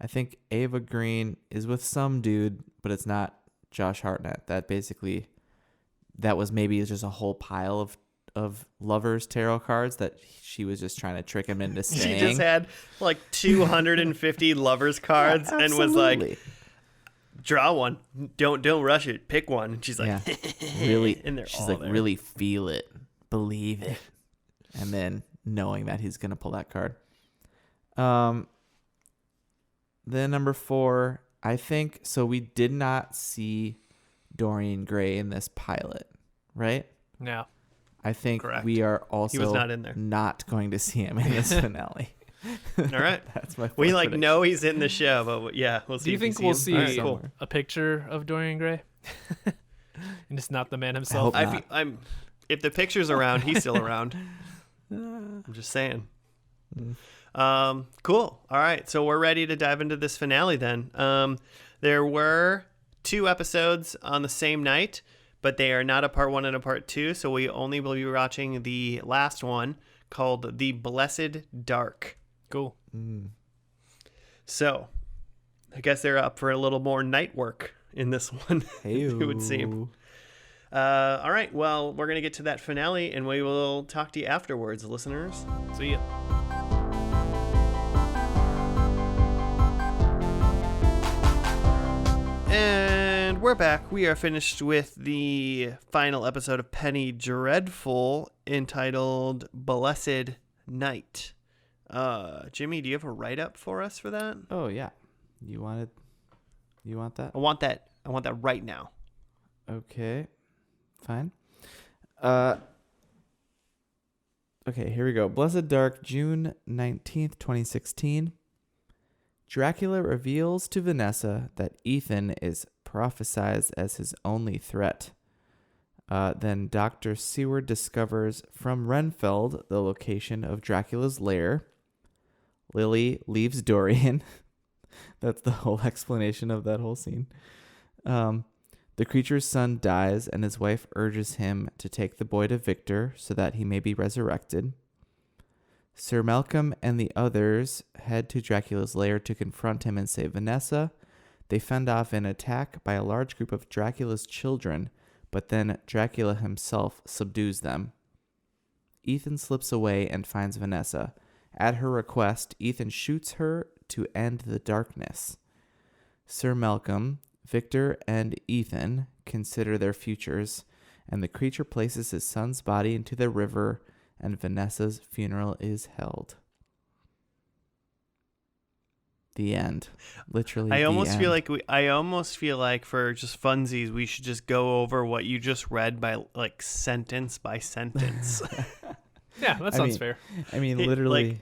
I think Ava Green is with some dude, but it's not Josh Hartnett. That was maybe just a whole pile of lovers tarot cards that she was just trying to trick him into staying. She just had like 250 lovers cards and was like, draw one. Don't rush it. Pick one. And she's like, yeah, really. and they're she's all like, there. really feel it, believe it, and then knowing that he's gonna pull that card. Then number 4, I think so. We did not see Dorian Gray in this pilot, right? No. I think Correct. we are also He was not in there. not going to see him in this finale. All right. That's my. We fourth like prediction. know he's in the show, but yeah, we'll see. Do you if we think we'll him. see All right, cool. a picture of Dorian Gray? And it's not the man himself. hope not. I'm. If the picture's around, he's still around. I'm just saying. Cool. All right, so we're ready to dive into this finale then. There were 2 episodes on the same night, but they are not a part 1 and a part 2, so we only will be watching the last one called The Blessed Dark. Cool. So, I guess they're up for a little more night work in this one, it would seem. All right, well, we're going to get to that finale, and we will talk to you afterwards, listeners. See ya. And we're back. We are finished with the final episode of Penny Dreadful, entitled Blessed Night. Jimmy, do you have a write-up for us for that? Oh yeah, you want that? I want that right now. Okay, fine. Okay, here we go. Blessed Dark, June 19th, 2016. Dracula reveals to Vanessa that Ethan is prophesized as his only threat. Then Dr. Seward discovers from Renfeld the location of Dracula's lair. Lily leaves Dorian. That's the whole explanation of that whole scene. The creature's son dies, and his wife urges him to take the boy to Victor so that he may be resurrected. Sir Malcolm and the others head to Dracula's lair to confront him and save Vanessa. They fend off an attack by a large group of Dracula's children, but then Dracula himself subdues them. Ethan slips away and finds Vanessa. At her request, Ethan shoots her to end the darkness. Sir Malcolm, Victor, and Ethan consider their futures, and the creature places his son's body into the river, and Vanessa's funeral is held. The end. Literally. I the almost end. feel like for just funsies, we should just go over what you just read by like sentence by sentence. Yeah, that sounds fair. I mean, literally,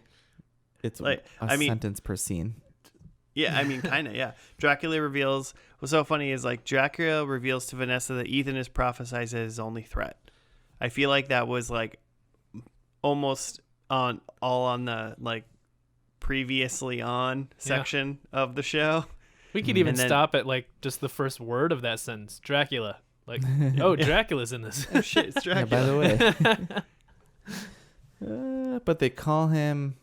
it's like, a sentence per scene. Yeah, I mean, kind of, yeah. Dracula reveals, what's so funny is like Dracula reveals to Vanessa that Ethan is prophesied as his only threat. I feel like that was like almost all on the like previously on section of the show. We could even stop at like just the first word of that sentence. Dracula. Like, oh, Dracula's in this. Oh shit, it's Dracula. Yeah, by the way. But they call him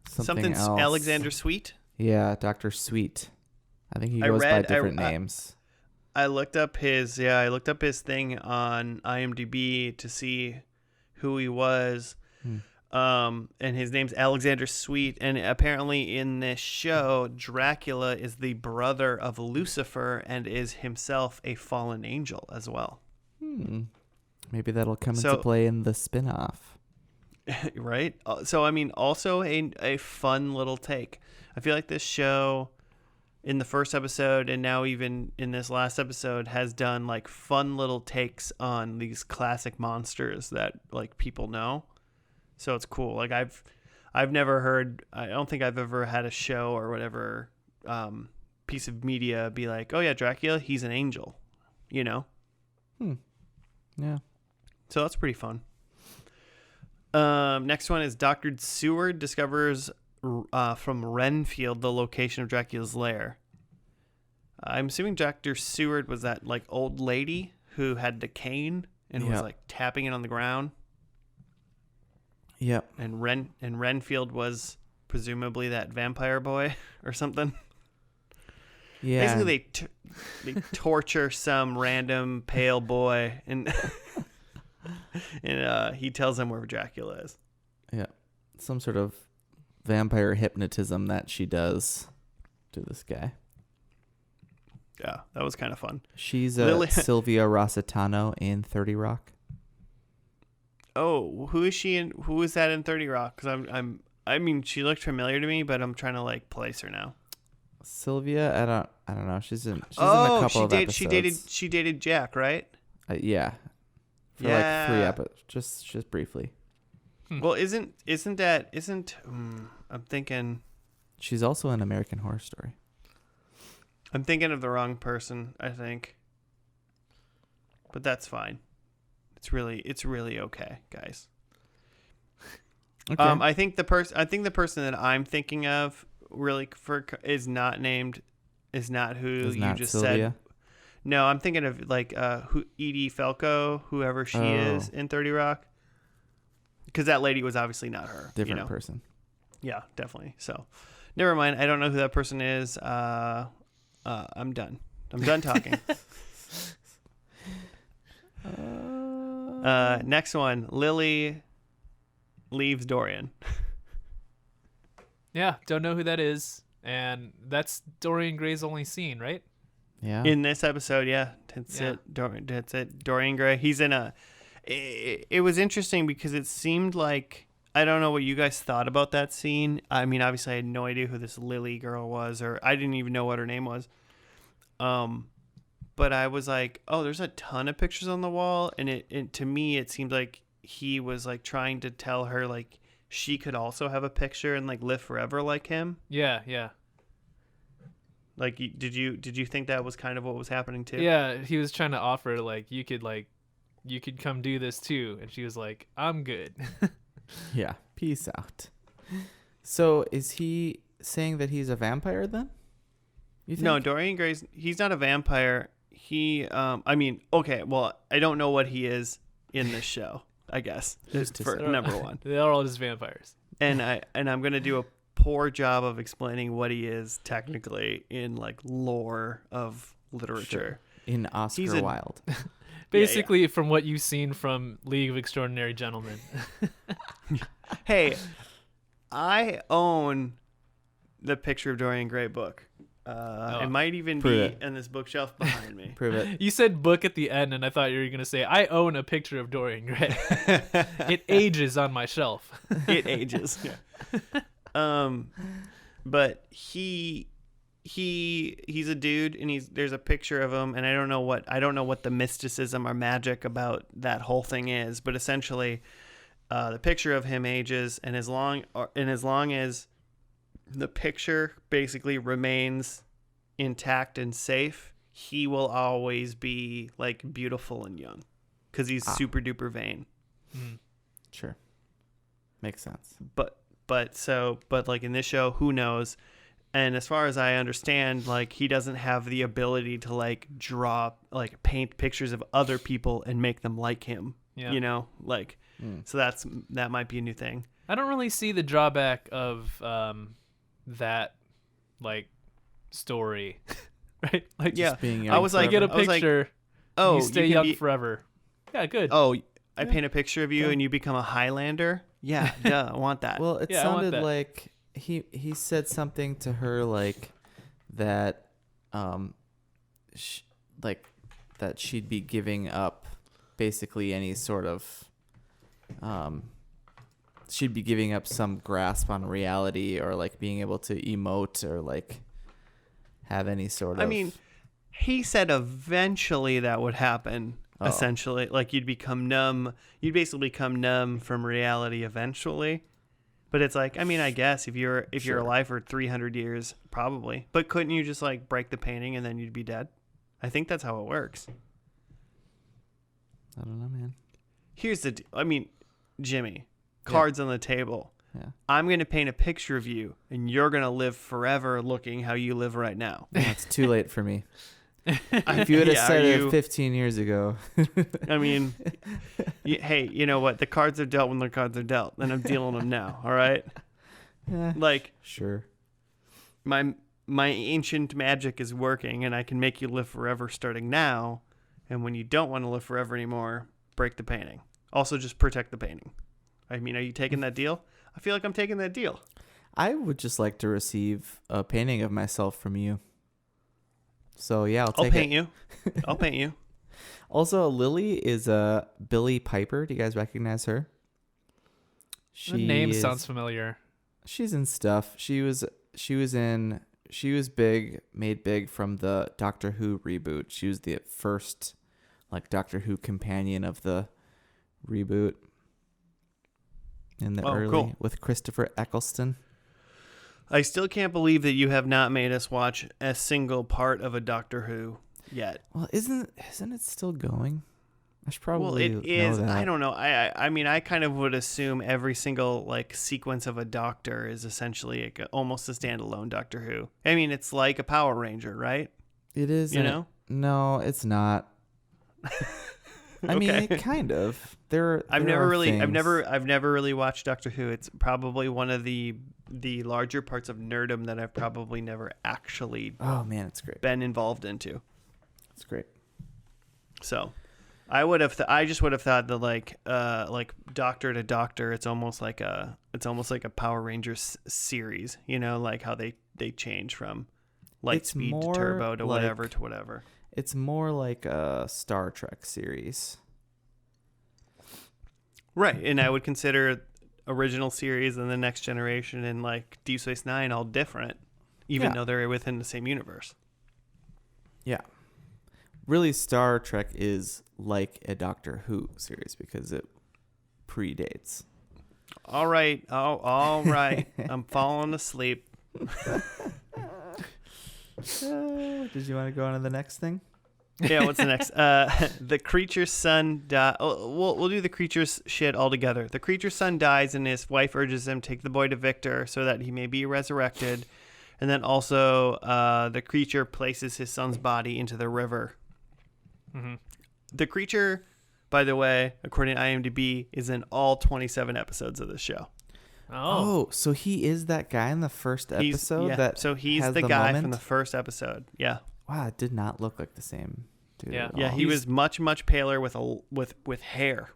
something else. Alexander Sweet? Yeah, Dr. Sweet. I think he goes by different names. I looked up his thing on IMDb to see who he was. And his name's Alexander Sweet, and apparently in this show Dracula is the brother of Lucifer and is himself a fallen angel as well. Maybe that'll come into play in the spin-off. Right? So I mean, also a fun little take. I feel like this show in the first episode and now even in this last episode has done like fun little takes on these classic monsters that like people know. So it's cool. Like I've never heard, I don't think I've ever had a show or whatever piece of media be like, oh yeah, Dracula, he's an angel, you know? Yeah. So that's pretty fun. Next one is Dr. Seward discovers from Renfield the location of Dracula's lair. I'm assuming Dr. Seward was that like old lady who had the cane and was like tapping it on the ground. Yep. And Renfield was presumably that vampire boy or something. Yeah. Basically, they torture some random pale boy, and he tells them where Dracula is. Yeah. Some sort of vampire hypnotism that she does to this guy. Yeah, that was kind of fun. She's Sylvia Rossitano in 30 Rock. Oh, who is she in? Who is that in 30 Rock? Because I mean, she looked familiar to me, but I'm trying to like place her now. Sylvia, I don't know. She's in a couple of episodes. She dated Jack, right? Yeah. For like 3 episodes, just briefly. Well, isn't I'm thinking she's also in American Horror Story. I'm thinking of the wrong person, I think. But that's fine. It's really okay, guys. Okay. I think the person that I'm thinking of is not who you just Sylvia? said. No, I'm thinking of like Edie Falco, whoever she is in 30 Rock. Because that lady was obviously not her. Different person. Yeah, definitely. So, never mind. I don't know who that person is. I'm done. I'm done talking. Next one. Lily leaves Dorian. Yeah, don't know who that is. And that's Dorian Gray's only scene, right? Yeah. In this episode, yeah. That's it. Dorian Gray. He's in a... It was interesting because it seemed like... I don't know what you guys thought about that scene. I mean, obviously I had no idea who this Lily girl was, or I didn't even know what her name was. But I was like, oh, there's a ton of pictures on the wall. And to me, it seemed like he was like trying to tell her like she could also have a picture and like live forever like him. Yeah, yeah. Like, did you think that was kind of what was happening too? Yeah, he was trying to offer like you could come do this too, and she was like, I'm good. Yeah, peace out. So is he saying that he's a vampire then? You think? No, Dorian Gray's he's not a vampire. He I mean, okay, well, I don't know what he is in this show, I guess. For number one. They're all just vampires. And I'm going to do a poor job of explaining what he is technically in like lore of literature. Sure. In Oscar Wilde. Basically, from what you've seen from League of Extraordinary Gentlemen. Hey, I own the picture of Dorian Gray book. It might even be in this bookshelf behind me. Prove it. You said book at the end, and I thought you were going to say, I own a picture of Dorian Gray. It ages on my shelf. It ages. Yeah. But he's a dude, and there's a picture of him, and I don't know what the mysticism or magic about that whole thing is, but essentially, the picture of him ages, and as long as the picture basically remains intact and safe, he will always be like beautiful and young, because he's super duper vain. Sure, makes sense. But like in this show, who knows? And as far as I understand, like he doesn't have the ability to like paint pictures of other people and make them like him. Yeah. You know, like so that might be a new thing. I don't really see the drawback of that like story, right? Like Just being young I was like, you get a I was like, picture, oh, you stay young forever. Yeah, good. Oh, I paint a picture of you and you become a Highlander. Yeah, duh, I want that. Well, it Yeah, I want sounded that. like he said something to her like that, that she'd be giving up basically any sort of, she'd be giving up some grasp on reality or like being able to emote or like have any sort of. I mean, he said eventually that would happen. Oh. Essentially, like you'd become numb. You'd basically become numb from reality eventually. But it's like, I mean, I guess if you're alive for 300 years, probably. But couldn't you just like break the painting and then you'd be dead? I think that's how it works. I don't know, man. Here's I mean, Jimmy, cards on the table. Yeah. I'm going to paint a picture of you and you're going to live forever looking how you live right now. No, it's too late for me. If you would have said it 15 years ago. I mean, hey, you know what? The cards are dealt when the cards are dealt, and I'm dealing them now. All right. Like, sure. My ancient magic is working, and I can make you live forever starting now. And when you don't want to live forever anymore, break the painting. Also, just protect the painting. I mean, are you taking that deal? I feel like I'm taking that deal. I would just like to receive a painting of myself from you. So yeah, I'll paint you. I'll paint you. Also, Lily is Billie Piper. Do you guys recognize her? The name sounds familiar. She's in stuff. She was big, made big from the Doctor Who reboot. She was the first like Doctor Who companion of the reboot in the early with Christopher Eccleston. I still can't believe that you have not made us watch a single part of a Doctor Who yet. Well, isn't it still going? I should probably it is. know that. I don't know. I mean, I kind of would assume every single like sequence of a Doctor is essentially like almost a standalone Doctor Who. I mean, it's like a Power Ranger, right? It is. You know? No, it's not. I mean, it kind of. I've never really watched Doctor Who. It's probably one of the larger parts of nerdom that I've probably never actually it's great. been involved into. It's great. So, I just would have thought that like Doctor to Doctor, it's almost like a Power Rangers series, you know, like how they change from light speed to turbo to whatever to whatever. It's more like a Star Trek series. Right, and I would consider original series and the Next Generation and like Deep Space Nine all different, even though they're within the same universe. Yeah. Really, Star Trek is like a Doctor Who series because it predates. All right. All right. I'm falling asleep. Did you want to go on to the next thing? Yeah, what's the next? The creature's son dies. Oh, we'll do the creature's shit all together. The creature's son dies, and his wife urges him to take the boy to Victor so that he may be resurrected. And then also, the creature places his son's body into the river. Mm-hmm. The creature, by the way, according to IMDb, is in all 27 episodes of this show. Oh, so he is that guy in the first episode? So he's the guy from the first episode. Yeah. Wow, it did not look like the same dude. Yeah, he was much paler with hair.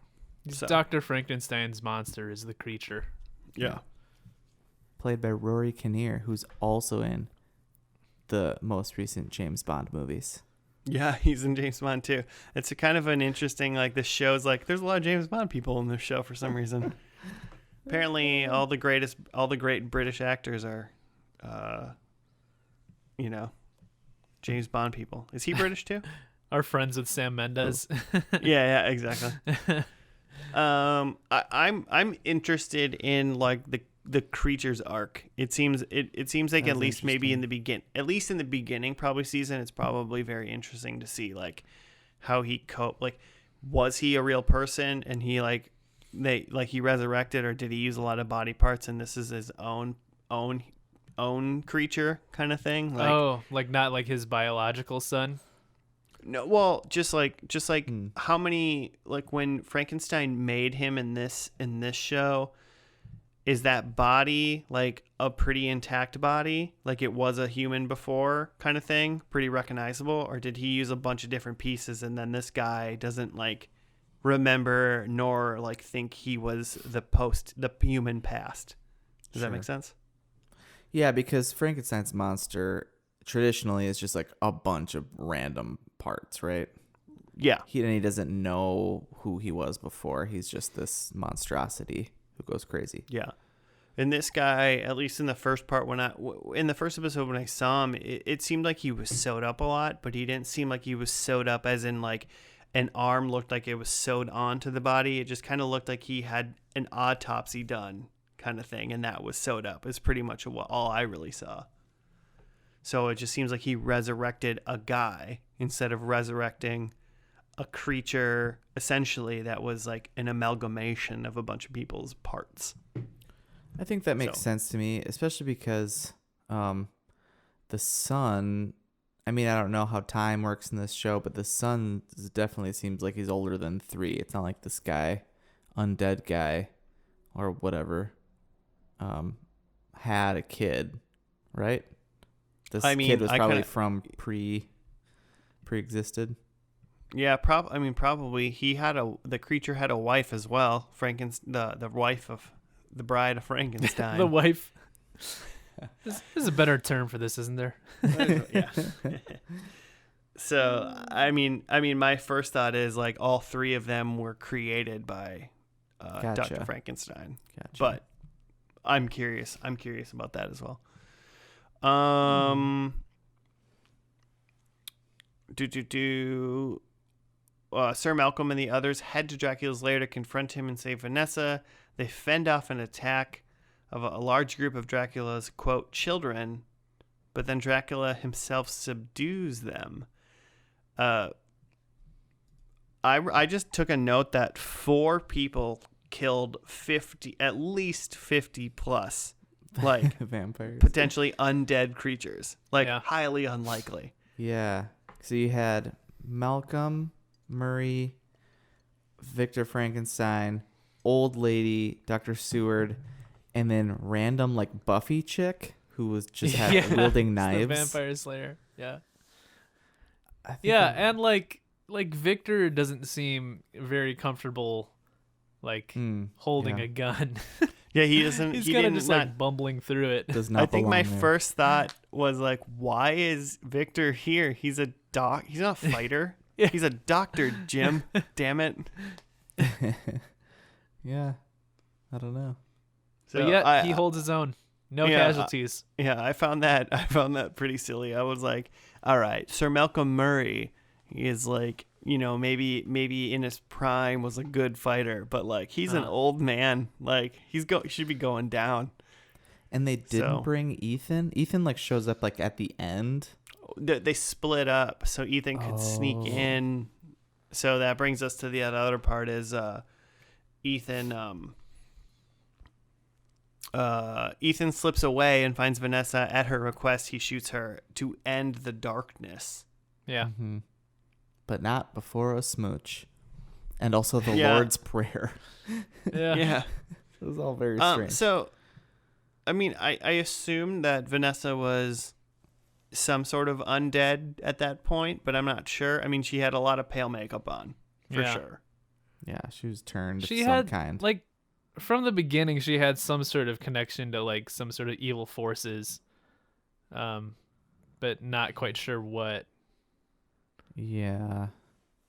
So. Dr. Frankenstein's monster is the creature. Yeah. Played by Rory Kinnear, who's also in the most recent James Bond movies. Yeah, he's in James Bond too. It's a kind of an interesting, like, this show's like, there's a lot of James Bond people in this show for some reason. Apparently, all the great British actors are, James Bond people. Is he British too? Our friends with Sam Mendes. Yeah, exactly. I'm interested in like the creature's arc. It seems like That's at least maybe in interesting. the beginning probably season, it's probably very interesting to see like how he coped. Like, was he a real person and he he resurrected, or did he use a lot of body parts and this is his own creature kind of thing? Like not like his biological son. No, well, just like how many, like when Frankenstein made him in this show, is that body like a pretty intact body, like it was a human before kind of thing, pretty recognizable, or did he use a bunch of different pieces and then this guy doesn't like remember nor like think he was the human past? Does that Sure. make sense? Yeah, because Frankenstein's monster traditionally is just like a bunch of random parts, right? Yeah. He doesn't know who he was before. He's just this monstrosity who goes crazy. Yeah. And this guy, at least in the first part, in the first episode when I saw him, it seemed like he was sewed up a lot, but he didn't seem like he was sewed up as in like an arm looked like it was sewed onto the body. It just kind of looked like he had an autopsy done kind of thing, and that was sewed up. It's pretty much all I really saw. So it just seems like he resurrected a guy instead of resurrecting a creature, essentially, that was like an amalgamation of a bunch of people's parts. I think that makes So. sense to me, especially because the son, I mean, I don't know how time works in this show, but the son definitely seems like he's older than 3. It's not like this guy, undead guy or whatever, had a kid, right? This kid was probably from pre-existed. Yeah, probably the creature had a wife as well. The wife of the bride of Frankenstein. The wife. There's a better term for this, isn't there? Yeah. So I mean, my first thought is like all 3 of them were created by Gotcha. Dr. Frankenstein. Gotcha. But I'm curious about that as well. Sir Malcolm and the others head to Dracula's lair to confront him and save Vanessa. They fend off an attack of a large group of Dracula's, quote, children, but then Dracula himself subdues them. I just took a note that 4 people killed at least 50 plus, like vampires, potentially undead creatures, like Yeah. highly unlikely. Yeah. So you had Malcolm, Murray, Victor Frankenstein, old lady, Dr. Seward, and then random like Buffy chick who was just wielding It's knives. the Vampire Slayer. Yeah. I think Yeah, and like Victor doesn't seem very comfortable like holding yeah. a gun. Yeah, he doesn't. He's he kind of didn't just not, like bumbling through it. does not I think my belong there. first thought was like, why is Victor here? He's a doc. He's not a fighter. Yeah. He's a doctor, Jim. Damn it. Yeah. I don't know. So But yet he holds his own. No Yeah, casualties. Yeah, I found that pretty silly. I was like, all right, Sir Malcolm Murray is like, maybe in his prime was a good fighter, but like he's an old man. Like he should be going down. And they didn't So- bring Ethan. Ethan like shows up like at the end. They split up so Ethan could sneak in. So that brings us to the other part is Ethan Ethan slips away and finds Vanessa. At her request, he shoots her to end the darkness. Yeah. Mm-hmm. But not before a smooch. And also the Yeah. Lord's Prayer. Yeah. Yeah. It was all very strange. So, I mean, I assume that Vanessa was some sort of undead at that point, but I'm not sure. I mean, she had a lot of pale makeup on, for Yeah. sure. Yeah, she was turned of She some had kind. like from the beginning she had some sort of connection to like some sort of evil forces. But not quite sure what. Yeah.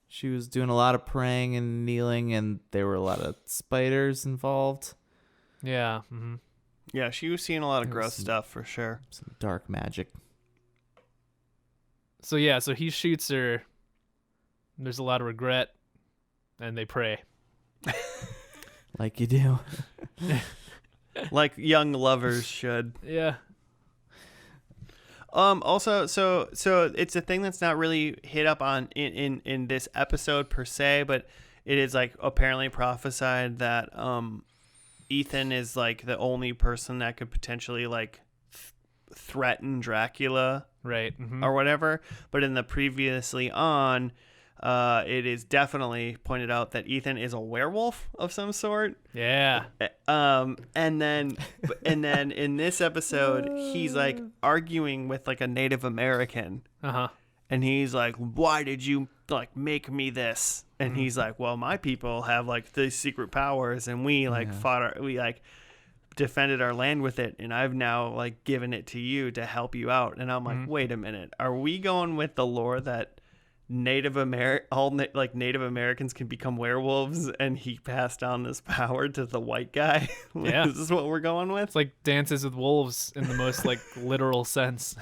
She was doing a lot of praying and kneeling, and there were a lot of spiders involved. Yeah. Mm-hmm. Yeah, she was seeing a lot of There was gross some- stuff for sure. Some dark magic. So yeah, so he shoots her. There's a lot of regret, and they pray. Like you do. Like young lovers should. Yeah. Also, so it's a thing that's not really hit up on in this episode per se, but it is like apparently prophesied that Ethan is like the only person that could potentially like threaten Dracula Right. Mm-hmm. or whatever. But in the previously on, it is definitely pointed out that Ethan is a werewolf of some sort. Yeah. And then in this episode, he's like arguing with like a Native American, Uh-huh. and he's like, "Why did you like make me this?" And he's like, "Well, my people have like these secret powers, and we like we like defended our land with it, and I've now like given it to you to help you out." And I'm like, "Wait a minute, are we going with the lore that Native Americans can become werewolves, and he passed on this power to the white guy?" Yeah. Is this what we're going with? It's like Dances with Wolves in the most like literal sense.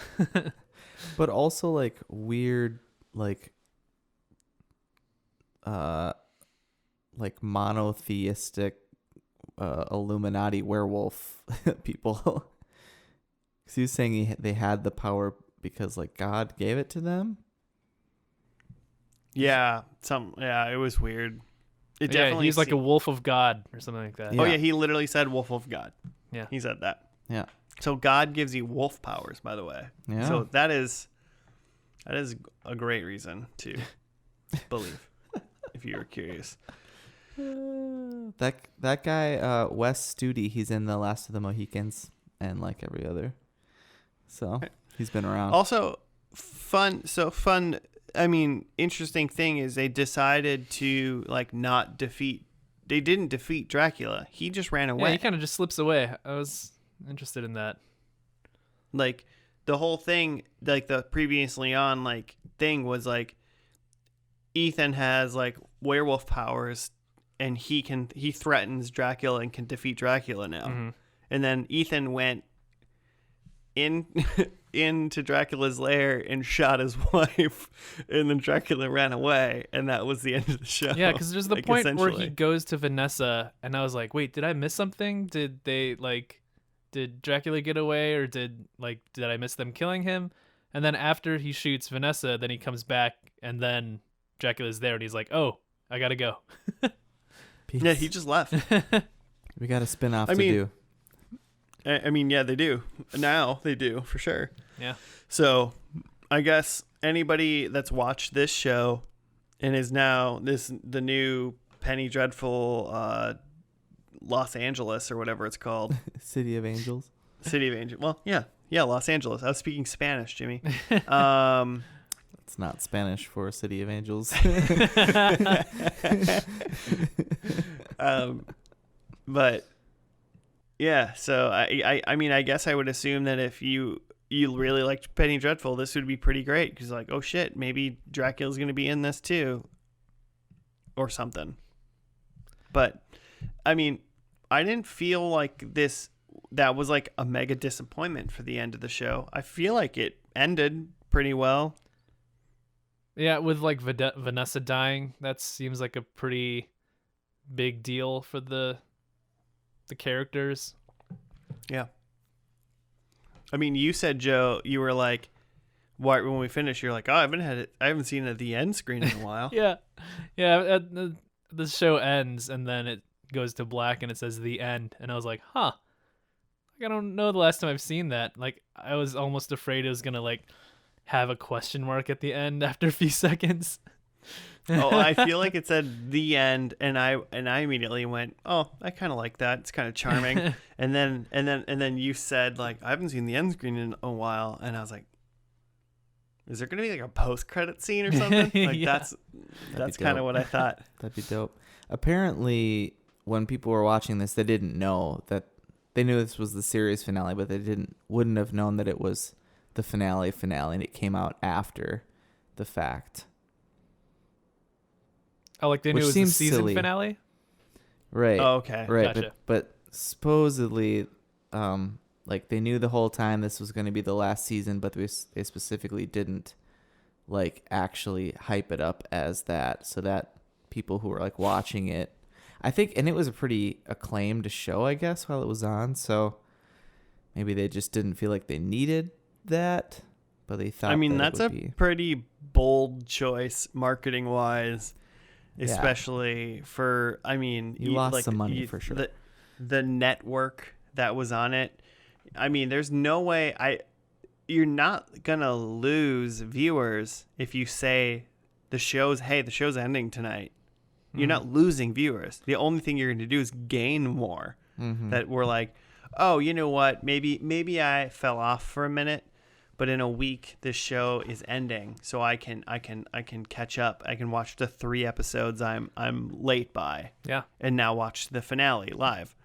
But also like weird like monotheistic Illuminati werewolf people. Because he was saying they had the power because like God gave it to them. Yeah, it was weird. It Yeah, definitely he's like a wolf of God or something like that. Yeah. Oh yeah, he literally said wolf of God. Yeah. He said that. Yeah. So God gives you wolf powers, by the way. Yeah. So that is a great reason to believe, if you were curious. That guy, Wes Studi, he's in The Last of the Mohicans and like every other. So he's been around. Also, fun. I mean, interesting thing is they decided to like not defeat. They didn't defeat Dracula. He just ran away. Yeah, he kind of just slips away. I was interested in that. Like the whole thing, like the previously on like thing was like Ethan has like werewolf powers, and he threatens Dracula and can defeat Dracula now. Mm-hmm. And then Ethan went into Dracula's lair and shot his wife, and then Dracula ran away, and that was the end of the show. Yeah, because there's the Like, point where he essentially. goes to Vanessa, and I was like, wait, did I miss something? Did Dracula get away, or did I miss them killing him? And then after he shoots Vanessa, then he comes back, and then Dracula's there, and he's like, oh, I gotta go. Peace. Yeah, he just left. We got a spin-off I to mean- do. I mean, yeah, they do. Now they do, for sure. Yeah. So I guess anybody that's watched this show and is now the new Penny Dreadful Los Angeles or whatever it's called. City of Angels. City of Angels. Well, yeah, Los Angeles. I was speaking Spanish, Jimmy. It's not Spanish for City of Angels. But yeah, so I mean, I guess I would assume that if you really liked Penny Dreadful, this would be pretty great, because like, oh shit, maybe Dracula's gonna be in this too, or something. But I mean, I didn't feel like that was like a mega disappointment for the end of the show. I feel like it ended pretty well. Yeah, with like Vanessa dying, that seems like a pretty big deal for the characters. Yeah. I mean, you said, Joe, you were like, when we finished, you're like, oh, I haven't seen it at the end screen in a while. Yeah. The show ends, and then it goes to black, and it says the end, and I was like, huh. Like, I don't know the last time I've seen that. Like, I was almost afraid it was gonna like have a question mark at the end after a few seconds. Oh, I feel like it said the end, and I immediately went, oh, I kind of like that. It's kind of charming. and then you said like, I haven't seen the end screen in a while, and I was like, is there gonna be like a post-credit scene or something? Like Yeah. that's kind of what I thought. That'd be dope. Apparently, when people were watching this, they didn't know that. They knew this was the series finale, but they wouldn't have known that it was the finale, and it came out after the fact. Oh, like they knew Which it was the seems season silly. finale? Right. Oh, okay. Right. Gotcha. But supposedly, like they knew the whole time this was going to be the last season, but they specifically didn't like actually hype it up as that, so that people who were like watching it, I think, and it was a pretty acclaimed show, I guess, while it was on. So maybe they just didn't feel like they needed that, but they thought. I mean, that that's pretty bold choice marketing wise, especially for. I mean, you lost some money for sure. The network that was on it. I mean, there's no way you're not gonna lose viewers if you say the show's ending tonight. You're not losing viewers. The only thing you're going to do is gain more. That we're like, oh, you know what? Maybe I fell off for a minute, but in a week this show is ending, so I can catch up. I can watch the 3 episodes I'm late by. Yeah. And now watch the finale live.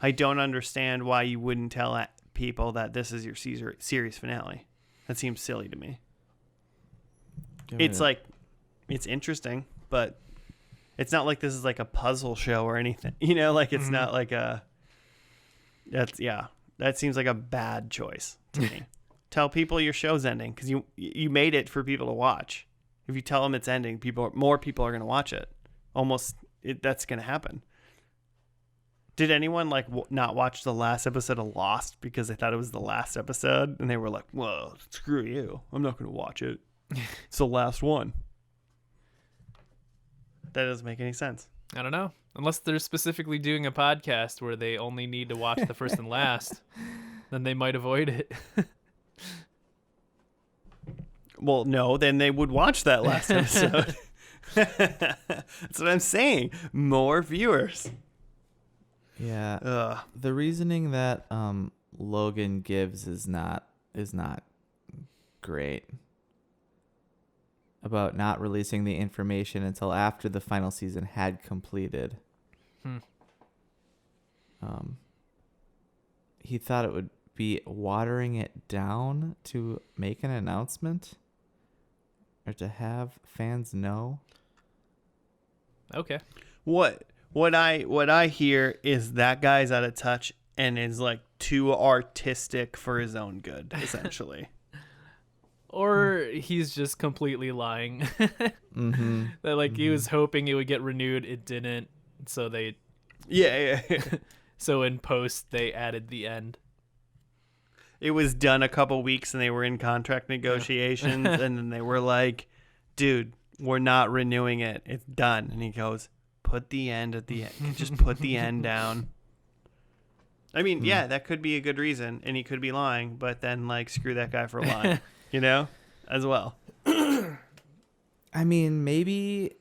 I don't understand why you wouldn't tell people that this is your series finale. That seems silly to me. It's like, it's interesting, but it's not like this is like a puzzle show or anything. You know, like it's not like that seems like a bad choice to me. Tell people your show's ending because you made it for people to watch. If you tell them it's ending, more people are going to watch it. That's going to happen. Did anyone like not watch the last episode of Lost because they thought it was the last episode and they were like, "Whoa, screw you! I'm not going to watch it. It's the last one." That doesn't make any sense. I don't know. Unless they're specifically doing a podcast where they only need to watch the first and last, then they might avoid it. Well, no, then they would watch that last episode. That's what I'm saying. More viewers. Yeah. The reasoning that Logan gives is not great. About not releasing the information until after the final season had completed. He thought it would be watering it down to make an announcement or to have fans know. Okay. What I hear is that guy's out of touch and is like too artistic for his own good, essentially. Or he's just completely lying. That like he was hoping it would get renewed, it didn't. So they Yeah. So in post they added the end. It was done a couple weeks and they were in contract negotiations and then they were like, "Dude, we're not renewing it. It's done." And he goes, "Put the end at the end. Just put the end down." I mean, yeah, that could be a good reason and he could be lying, but then like screw that guy for lying. You know, as well. I mean, maybe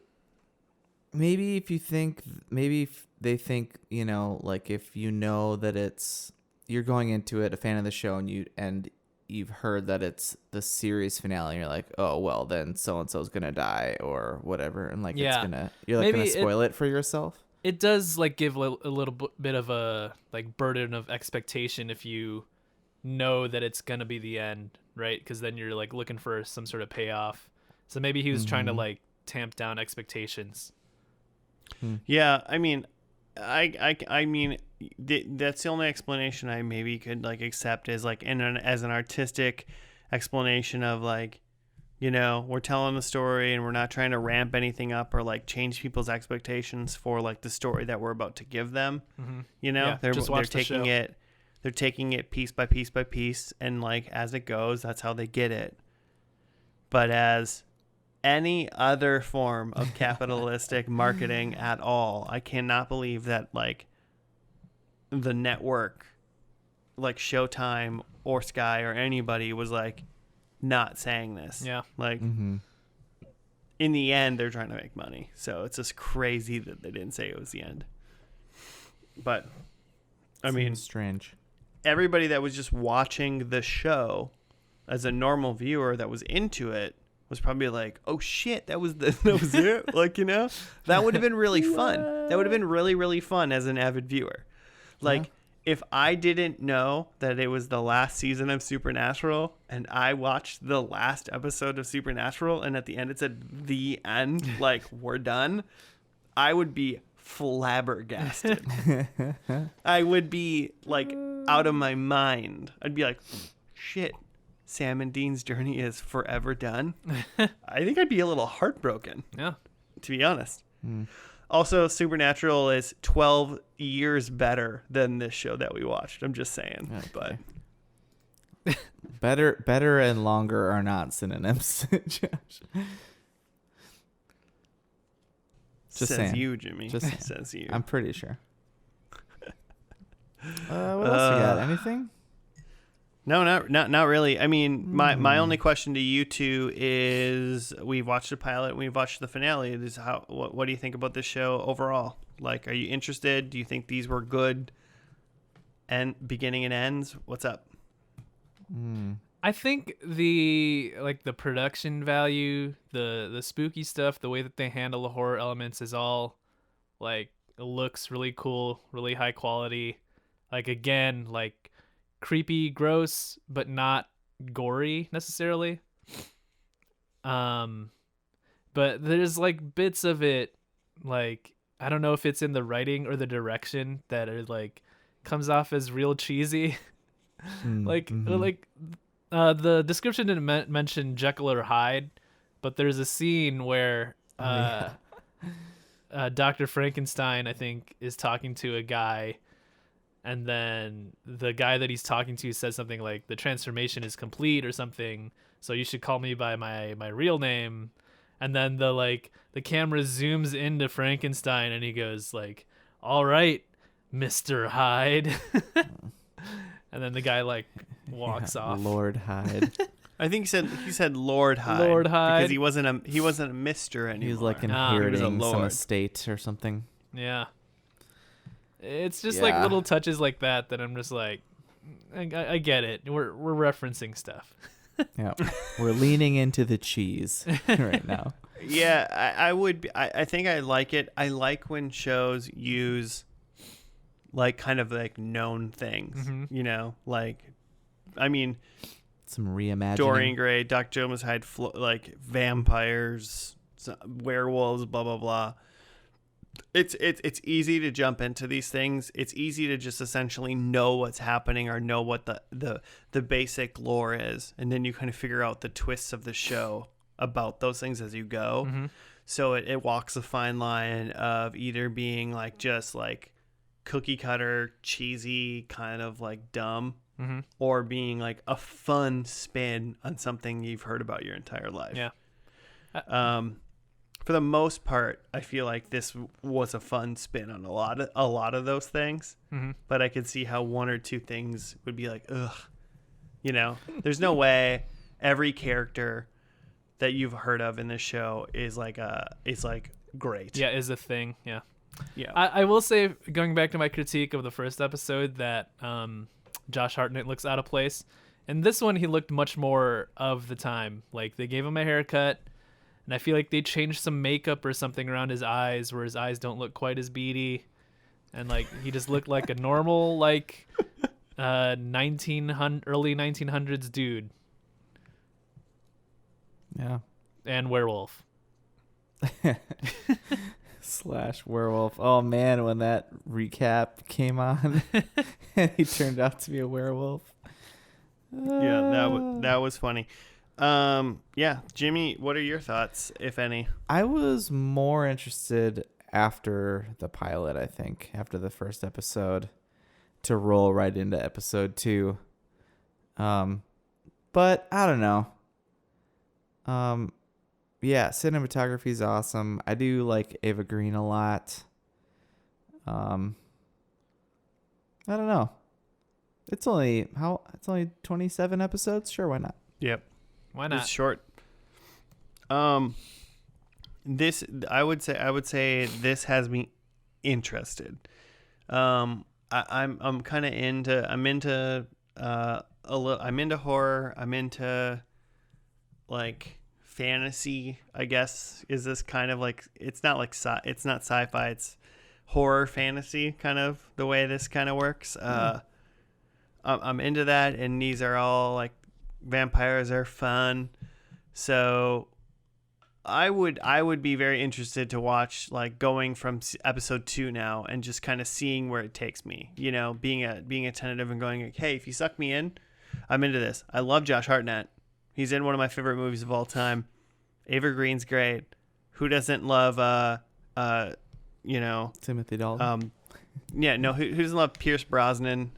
if you think, if they think, you know, like if you know that you're going into it a fan of the show and you've heard that it's the series finale, and you're like, oh well, then so and so's gonna die or whatever, and like you're like gonna spoil it for yourself. It does like give a little bit of a like burden of expectation if you know that it's gonna be the end, right? Because then you're like looking for some sort of payoff. So maybe he was trying to like tamp down expectations. Yeah, I mean, I mean, that's the only explanation I maybe could like accept as like as an artistic explanation of like, you know, we're telling the story and we're not trying to ramp anything up or like change people's expectations for like the story that we're about to give them. You know, they're taking it. They're taking it piece by piece by piece, and like as it goes, that's how they get it. But as any other form of capitalistic marketing at all, I cannot believe that like the network, like Showtime or Sky or anybody was like not saying this. Yeah. Like in the end, they're trying to make money. So it's just crazy that they didn't say it was the end. But I mean, strange. Everybody that was just watching the show as a normal viewer that was into it was probably like, oh shit, that was it. Like, you know, that would have been really fun. That would have been really, really fun as an avid viewer. Like if I didn't know that it was the last season of Supernatural and I watched the last episode of Supernatural and at the end it said the end, like we're done, I would be flabbergasted. I would be like out of my mind. I'd be like, shit, Sam and Dean's journey is forever done. I think I'd be a little heartbroken. Yeah. To be honest. Also, Supernatural is 12 years better than this show that we watched. I'm just saying. Okay. But better and longer are not synonyms, Josh. Just says saying. you, Jimmy. Just saying. Says you. I'm pretty sure. What else you got? Anything? No, not really. I mean, my only question to you two is: we've watched the pilot, and we've watched the finale. What do you think about this show overall? Like, are you interested? Do you think these were good? And beginning and ends. What's up? I think the production value, the spooky stuff, the way that they handle the horror elements is all like looks really cool, really high quality. Like again, like creepy, gross, but not gory necessarily. But there's like bits of it, like I don't know if it's in the writing or the direction that it like comes off as real cheesy. The description didn't mention Jekyll or Hyde, but there's a scene where Dr. Frankenstein, I think, is talking to a guy, and then the guy that he's talking to says something like, the transformation is complete or something, so you should call me by my real name. And then the camera zooms into Frankenstein and he goes like, all right, Mr. Hyde. And then the guy walks off. Lord Hyde. I think he said Lord Hyde. Lord Hyde. Because he wasn't a Mister anymore. He was like he was inheriting a some lord. estate or something. Yeah. It's just like little touches like that I'm just like, I get it. We're referencing stuff. Yeah. We're leaning into the cheese right now. Yeah, I would be, I think I like it. I like when shows use like kind of like known things, you know, like, I mean, some reimagining. Dorian Gray, Dr. Jonas Hyde, like vampires, werewolves, blah, blah, blah. It's easy to jump into these things. It's easy to just essentially know what's happening or know what the basic lore is. And then you kind of figure out the twists of the show about those things as you go. So it walks a fine line of either being like just like cookie cutter, cheesy, kind of like dumb, or being like a fun spin on something you've heard about your entire life. Yeah. For the most part, I feel like this was a fun spin on a lot of those things. But I could see how one or two things would be like, ugh, you know, there's no way every character that you've heard of in this show is like great. Yeah, is a thing. Yeah. Yeah. I will say, going back to my critique of the first episode, that Josh Hartnett looks out of place. And this one, he looked much more of the time. Like, they gave him a haircut, and I feel like they changed some makeup or something around his eyes where his eyes don't look quite as beady. And, like, he just looked like a normal, like, early 1900s dude. Yeah. And werewolf. / werewolf. Oh man, when that recap came on and he turned out to be a werewolf. Yeah, that was funny. Yeah, Jimmy, what are your thoughts, if any? I was more interested after the pilot, I think, after the first episode, to roll right into episode 2. But I don't know. Yeah, cinematography is awesome. I do like Ava Green a lot. I don't know. It's only 27 episodes. Sure, why not? Yep. Why not? It's short. This I would say this has me interested. I'm kind of into I'm into horror. I'm into like fantasy, I guess. Is this kind of like, it's not sci-fi, it's horror fantasy, kind of the way this kind of works. I'm into that, and these are all like, vampires are fun. So I would be very interested to watch, like, going from episode 2 now and just kind of seeing where it takes me. You know, being attentive and going, like, hey, if you suck me in, I'm into this. I love Josh Hartnett. He's in one of my favorite movies of all time. Ava Green's great. Who doesn't love Timothy Dalton? Who doesn't love Pierce Brosnan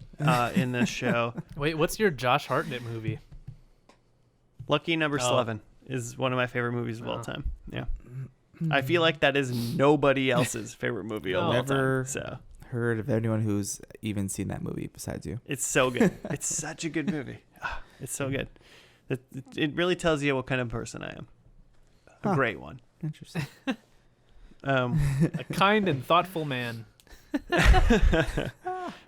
in this show? Wait, what's your Josh Hartnett movie? Lucky Number 11 is one of my favorite movies of all time. Yeah. I feel like that is nobody else's favorite movie of all time. So heard of anyone who's even seen that movie besides you. It's so good. It's such a good movie. It's so good. It really tells you what kind of person I am. A great one. Interesting. A kind and thoughtful man.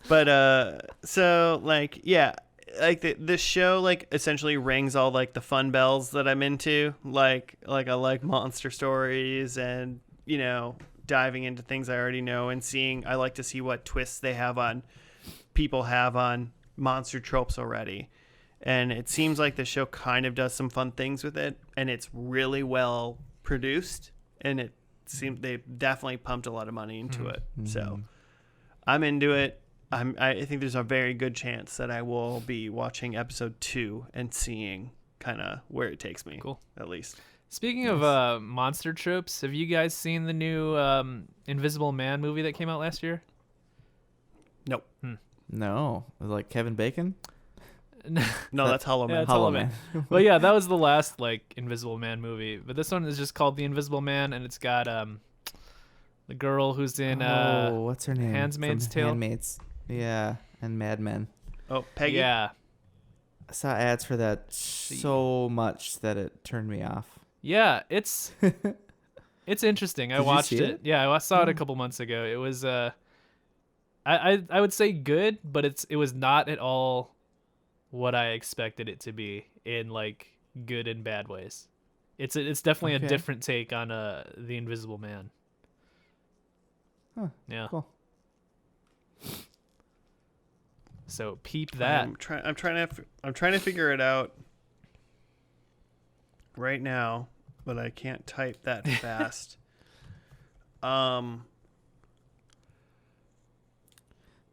But so, like, yeah, like this show, like, essentially rings all, like, the fun bells that I'm into. Like I like monster stories and, you know, diving into things I already know and I like to see what twists people have on monster tropes already. And it seems like the show kind of does some fun things with it, and it's really well produced, and it seems they definitely pumped a lot of money into it. So I'm into it. I think there's a very good chance that I will be watching episode 2 and seeing kind of where it takes me. Cool. At least. Speaking of monster tropes, have you guys seen the new Invisible Man movie that came out last year? Nope. No. Like Kevin Bacon? No, that's Hollow Man. Yeah, Hollow Man. Well, yeah, that was the last, like, Invisible Man movie. But this one is just called The Invisible Man, and it's got the girl who's in what's her name? Handmaid's Tale. Handmaids. Yeah, and Mad Men. Oh, Peggy? Yeah. I saw ads for that so much that it turned me off. Yeah, it's interesting. I watched it. Yeah, I saw it a couple months ago. It was I would say good, but it was not at all what I expected it to be in, like, good and bad ways. It's definitely a different take on the Invisible Man. Huh. Yeah. Cool. So peep that. I'm trying to figure it out right now, but I can't type that fast.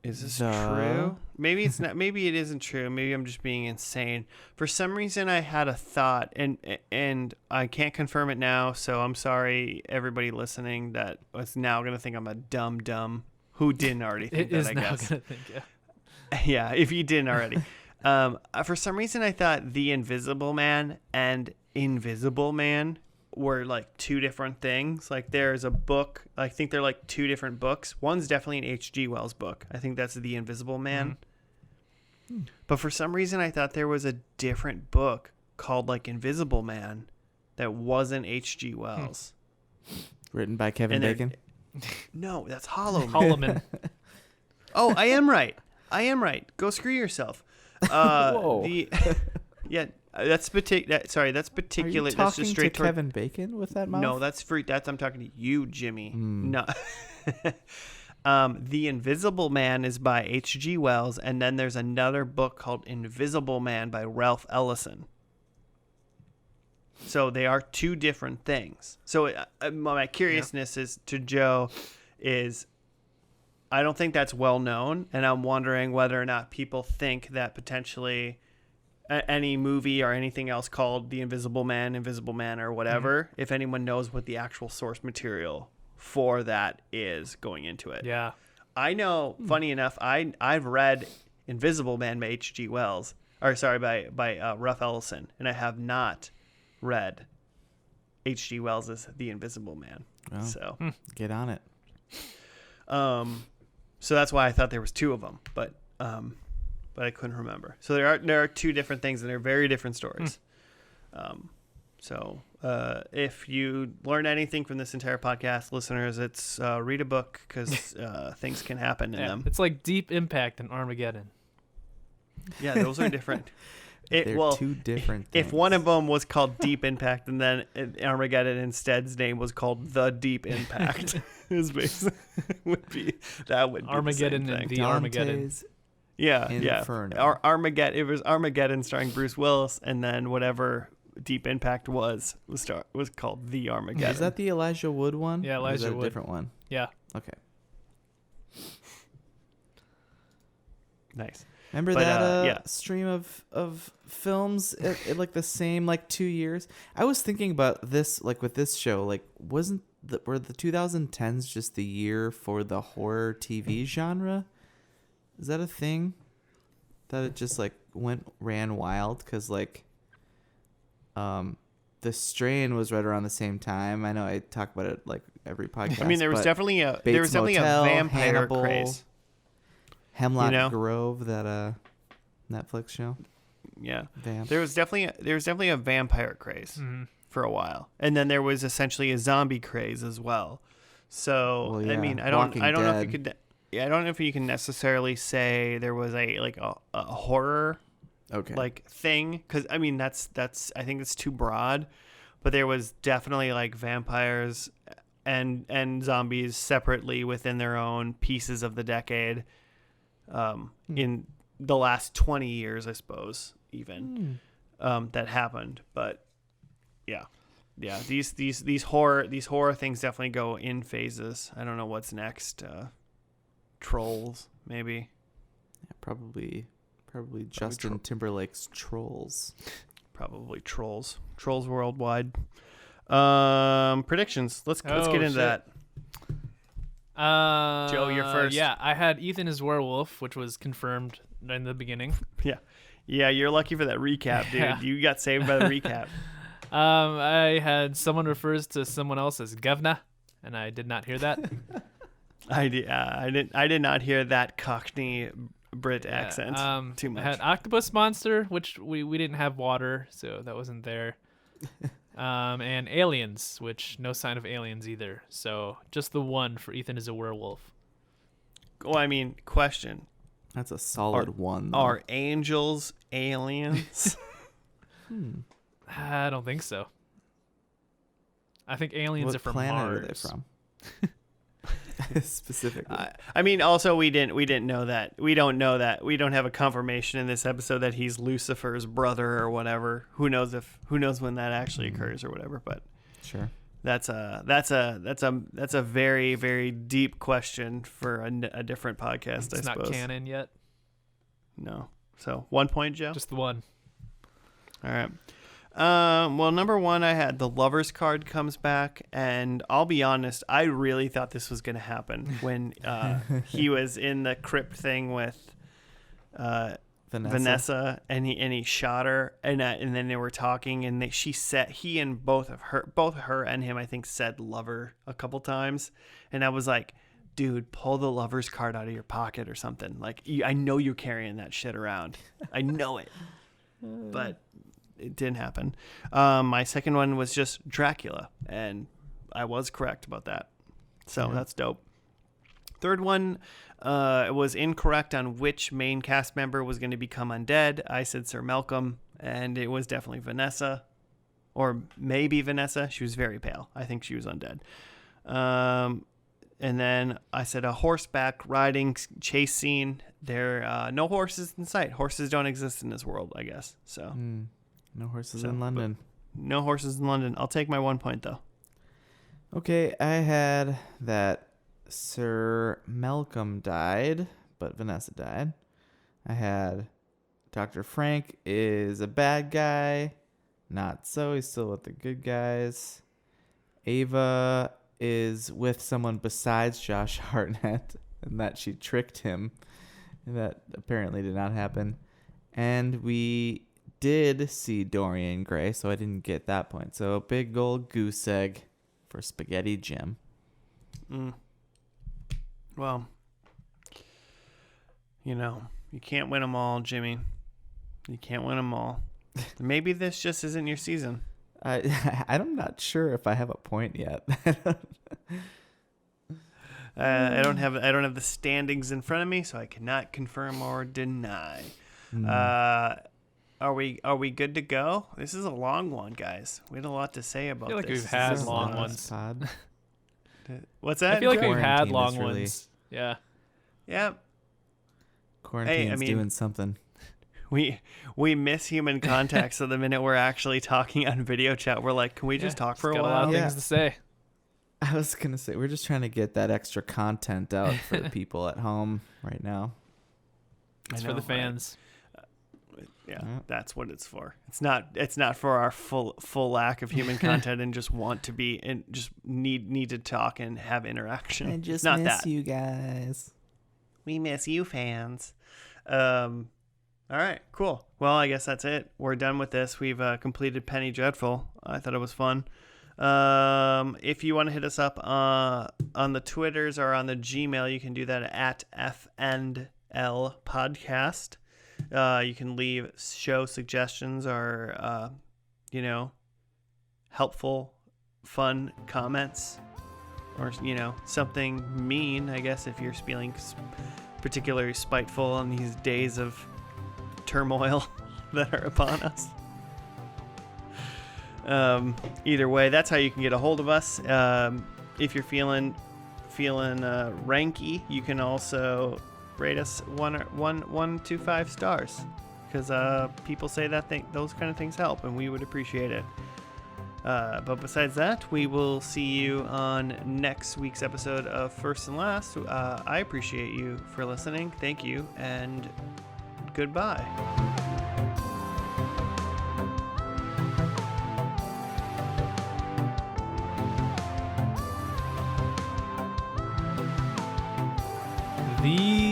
Is this true? Maybe it's not. Maybe it isn't true. Maybe I'm just being insane. For some reason, I had a thought, and I can't confirm it now. So I'm sorry, everybody listening, that was now gonna think I'm a dumb who didn't already think that. I guess. Gonna think, yeah. Yeah, if you didn't already. For some reason, I thought The Invisible Man and Invisible Man were, like, two different things. Like, there's a book. I think they're, like, two different books. One's definitely an H.G. Wells book. I think that's The Invisible Man. But for some reason, I thought there was a different book called, like, Invisible Man that wasn't H.G. Wells. Written by Kevin Bacon? No, that's Hollow Man. Hollow Man. Oh, I am right. Go screw yourself. Whoa. That's particular. Sorry, that's particular. Are you that's talking just straight to Kevin Bacon with that mouth? No, that's free. I'm talking to you, Jimmy. No. The Invisible Man is by H.G. Wells, and then there's another book called Invisible Man by Ralph Ellison. So they are two different things. So my curiousness is to Joe is, I don't think that's well known, and I'm wondering whether or not people think that potentially any movie or anything else called The Invisible Man, or whatever, if anyone knows what the actual source material for that is going into it. Yeah. I know, funny enough, I've read Invisible Man by H.G. Wells, by Ralph Ellison, and I have not read H.G. Wells' The Invisible Man. Oh, so get on it. So that's why I thought there was two of them, but I couldn't remember. So there are two different things, and they're very different stories. So if you learn anything from this entire podcast, listeners, it's read a book, because things can happen in them. It's like Deep Impact and Armageddon. Yeah, those are different. They're two different things. If one of them was called Deep Impact and then Armageddon instead's name was called The Deep Impact, would be Armageddon and the Armageddon. Yeah, Inferno. Armageddon. It was Armageddon starring Bruce Willis, and then whatever Deep Impact was called The Armageddon. Is that the Elijah Wood one? Yeah, Or is Elijah that Wood. a different one? Yeah. Okay. Nice. Remember But, that stream of films at like the same like 2 years? I was thinking about this like with this show, like were the 2010s just the year for the horror TV genre? Is that a thing? That it just like ran wild because like The Strain was right around the same time. I know I talk about it like every podcast. I mean, there was definitely a Motel, vampire Hannibal, craze. Hemlock Grove, that Netflix show. Yeah, Vamp. there was definitely a vampire craze for a while, and then there was essentially a zombie craze as well. So Well, yeah. I mean, I don't know if you Dead. could. Yeah, I don't know if you can necessarily say there was a horror Okay. thing, because I mean that's I think it's too broad, but there was definitely like vampires and zombies separately within their own pieces of the decade. In the last 20 years, I suppose, even that happened. But yeah, these horror things definitely go in phases. I don't know what's next. Trolls, maybe. Yeah, probably Justin Timberlake's Trolls. Probably Trolls worldwide. Predictions. Let's get into shit. that. Joe, you're first. Yeah, I had Ethan as werewolf, which was confirmed in the beginning. Yeah, you're lucky for that recap, dude. Yeah. You got saved by the recap. I had someone refers to someone else as governor, and I did not hear that. I did not hear that Cockney Brit accent too much. I had octopus monster, which we didn't have water, so that wasn't there. And aliens, which no sign of aliens either. So just the one for Ethan is a werewolf. Well, I mean, question. That's a solid one. Though. Are angels aliens? I don't think so. I think aliens What are from planet Mars. are they from? Specifically. I mean, also we didn't know that. We don't know that. We don't have a confirmation in this episode that he's Lucifer's brother or whatever. Who knows when that actually occurs or whatever. But Sure. that's a very, very deep question for a different podcast. It's I not suppose. canon yet. No. So 1 point, Joe. Just the one. All right. Well, number one, I had the Lover's card comes back, and I'll be honest, I really thought this was going to happen when he was in the crypt thing with Vanessa, and he shot her, and then they were talking, and he and both her and him, I think, said lover a couple times, and I was like, dude, pull the Lover's card out of your pocket or something. Like, I know you're carrying that shit around. I know it, but it didn't happen. My second one was just Dracula, and I was correct about that. So that's dope. Third one was incorrect on which main cast member was going to become undead. I said Sir Malcolm, and it was definitely Vanessa, or maybe Vanessa. She was very pale. I think she was undead. And then I said a horseback riding chase scene. There no horses in sight. Horses don't exist in this world, I guess. So no horses in London. No horses in London. I'll take my 1 point though. Okay, I had that Sir Malcolm died, but Vanessa died. I had Dr. Frank is a bad guy. Not so. He's still with the good guys. Ava is with someone besides Josh Hartnett, and that she tricked him. And that apparently did not happen. And we did see Dorian Gray, so I didn't get that point. So big old goose egg for Spaghetti Jim. Well, you can't win them all, Jimmy. You can't win them all. Maybe this just isn't your season. I'm not sure if I have a point yet. I don't have the standings in front of me, so I cannot confirm or deny. Are we good to go? This is a long one, guys. We had a lot to say about I feel like this. we've had This is long a- ones. Pod. What's that? I feel like Joe? we've had Quarantine long is really- ones. Yeah. Quarantine's mean- doing something. we miss human contact. So the minute we're actually talking on video chat, we're like, can we just talk for a got while? a lot of Yeah. things to say. I was gonna say we're just trying to get that extra content out for the people at home right now. It's I for the know, right? fans. Yeah, Yeah. that's what it's for. It's not for our full lack of human content and just want to be and just need to talk and have interaction. I just not miss that. you guys. We miss you, fans. All right, cool. Well, I guess that's it. We're done with this. We've completed Penny Dreadful. I thought it was fun. If you want to hit us up on the Twitters or on the Gmail, you can do that at FNL Podcast. You can leave show suggestions or, helpful, fun comments or, something mean, I guess, if you're feeling particularly spiteful on these days of turmoil that are upon us. Either way, that's how you can get a hold of us. If you're feeling ranky, you can also rate us 1 to 5 stars, because people say that those kind of things help, and we would appreciate it. But besides that, we will see you on next week's episode of First and Last. I appreciate you for listening. Thank you, and goodbye. The